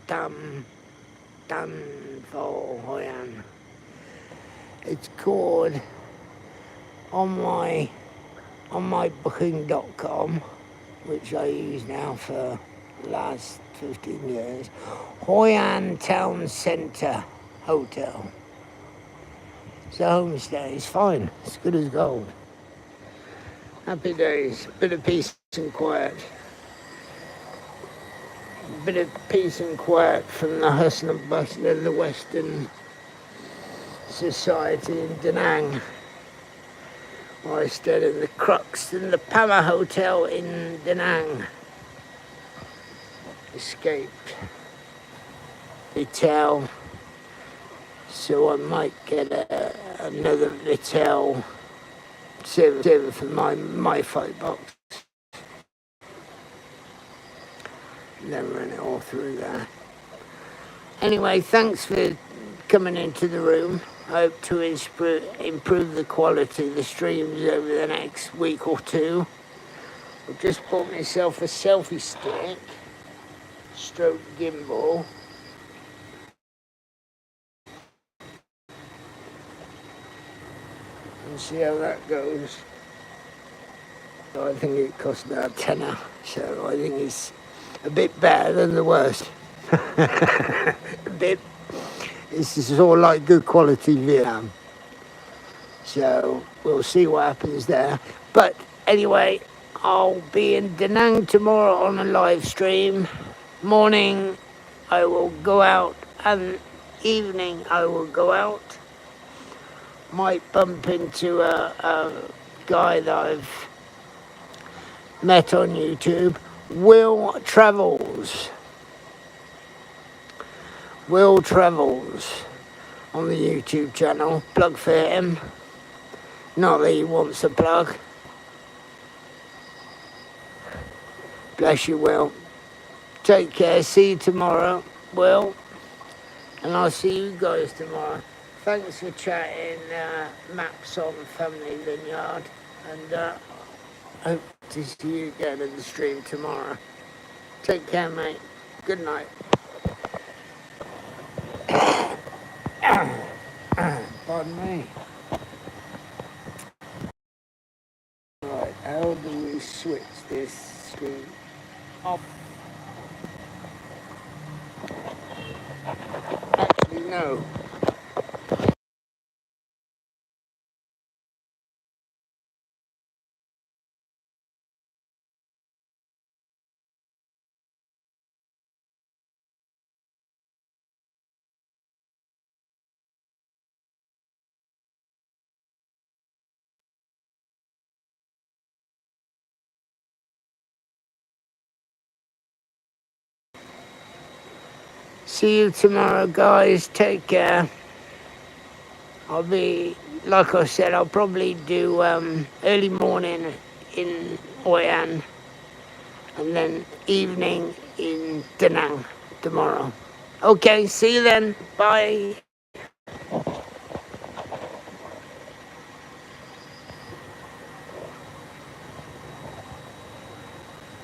Tam Dan Vo Hoi An. It's called on my booking.com, which I use now for the last 15 years. Hoi An Town Centre Hotel. It's a homestay. It's fine. It's good as gold. Happy days. Bit of peace and quiet. Bit of peace and quiet from the hustle and bustle of the Western society in Da Nang. I stayed at the Crux in the Pama Hotel in Da Nang. Escaped hotel, so I might get another hotel server for my fight box. And then run it all through there. Anyway, thanks for coming into the room. I hope to improve the quality of the streams over the next week or two. I've just bought myself a selfie stick, stroke gimbal. And see how that goes. I think it cost about a tenner, so I think it's a bit better than the worst. A bit. This is all like good quality Vietnam. So we'll see what happens there. But anyway, I'll be in Da Nang tomorrow on a live stream. Morning I will go out and evening I will go out. Might bump into a guy that I've met on YouTube. Will Travels on the YouTube channel. Plug for him. Not that he wants a plug. Bless you, Will. Take care. See you tomorrow, Will. And I'll see you guys tomorrow. Thanks for chatting maps on Family Vineyard. And hope to see you again in the stream tomorrow. Take care, mate. Good night. Pardon me. Right, how do we switch this screen off? Actually, no. See you tomorrow, guys. Take care. I'll be, like I said, I'll probably do early morning in Hoi An and then evening in Da Nang tomorrow. Okay, see you then. Bye.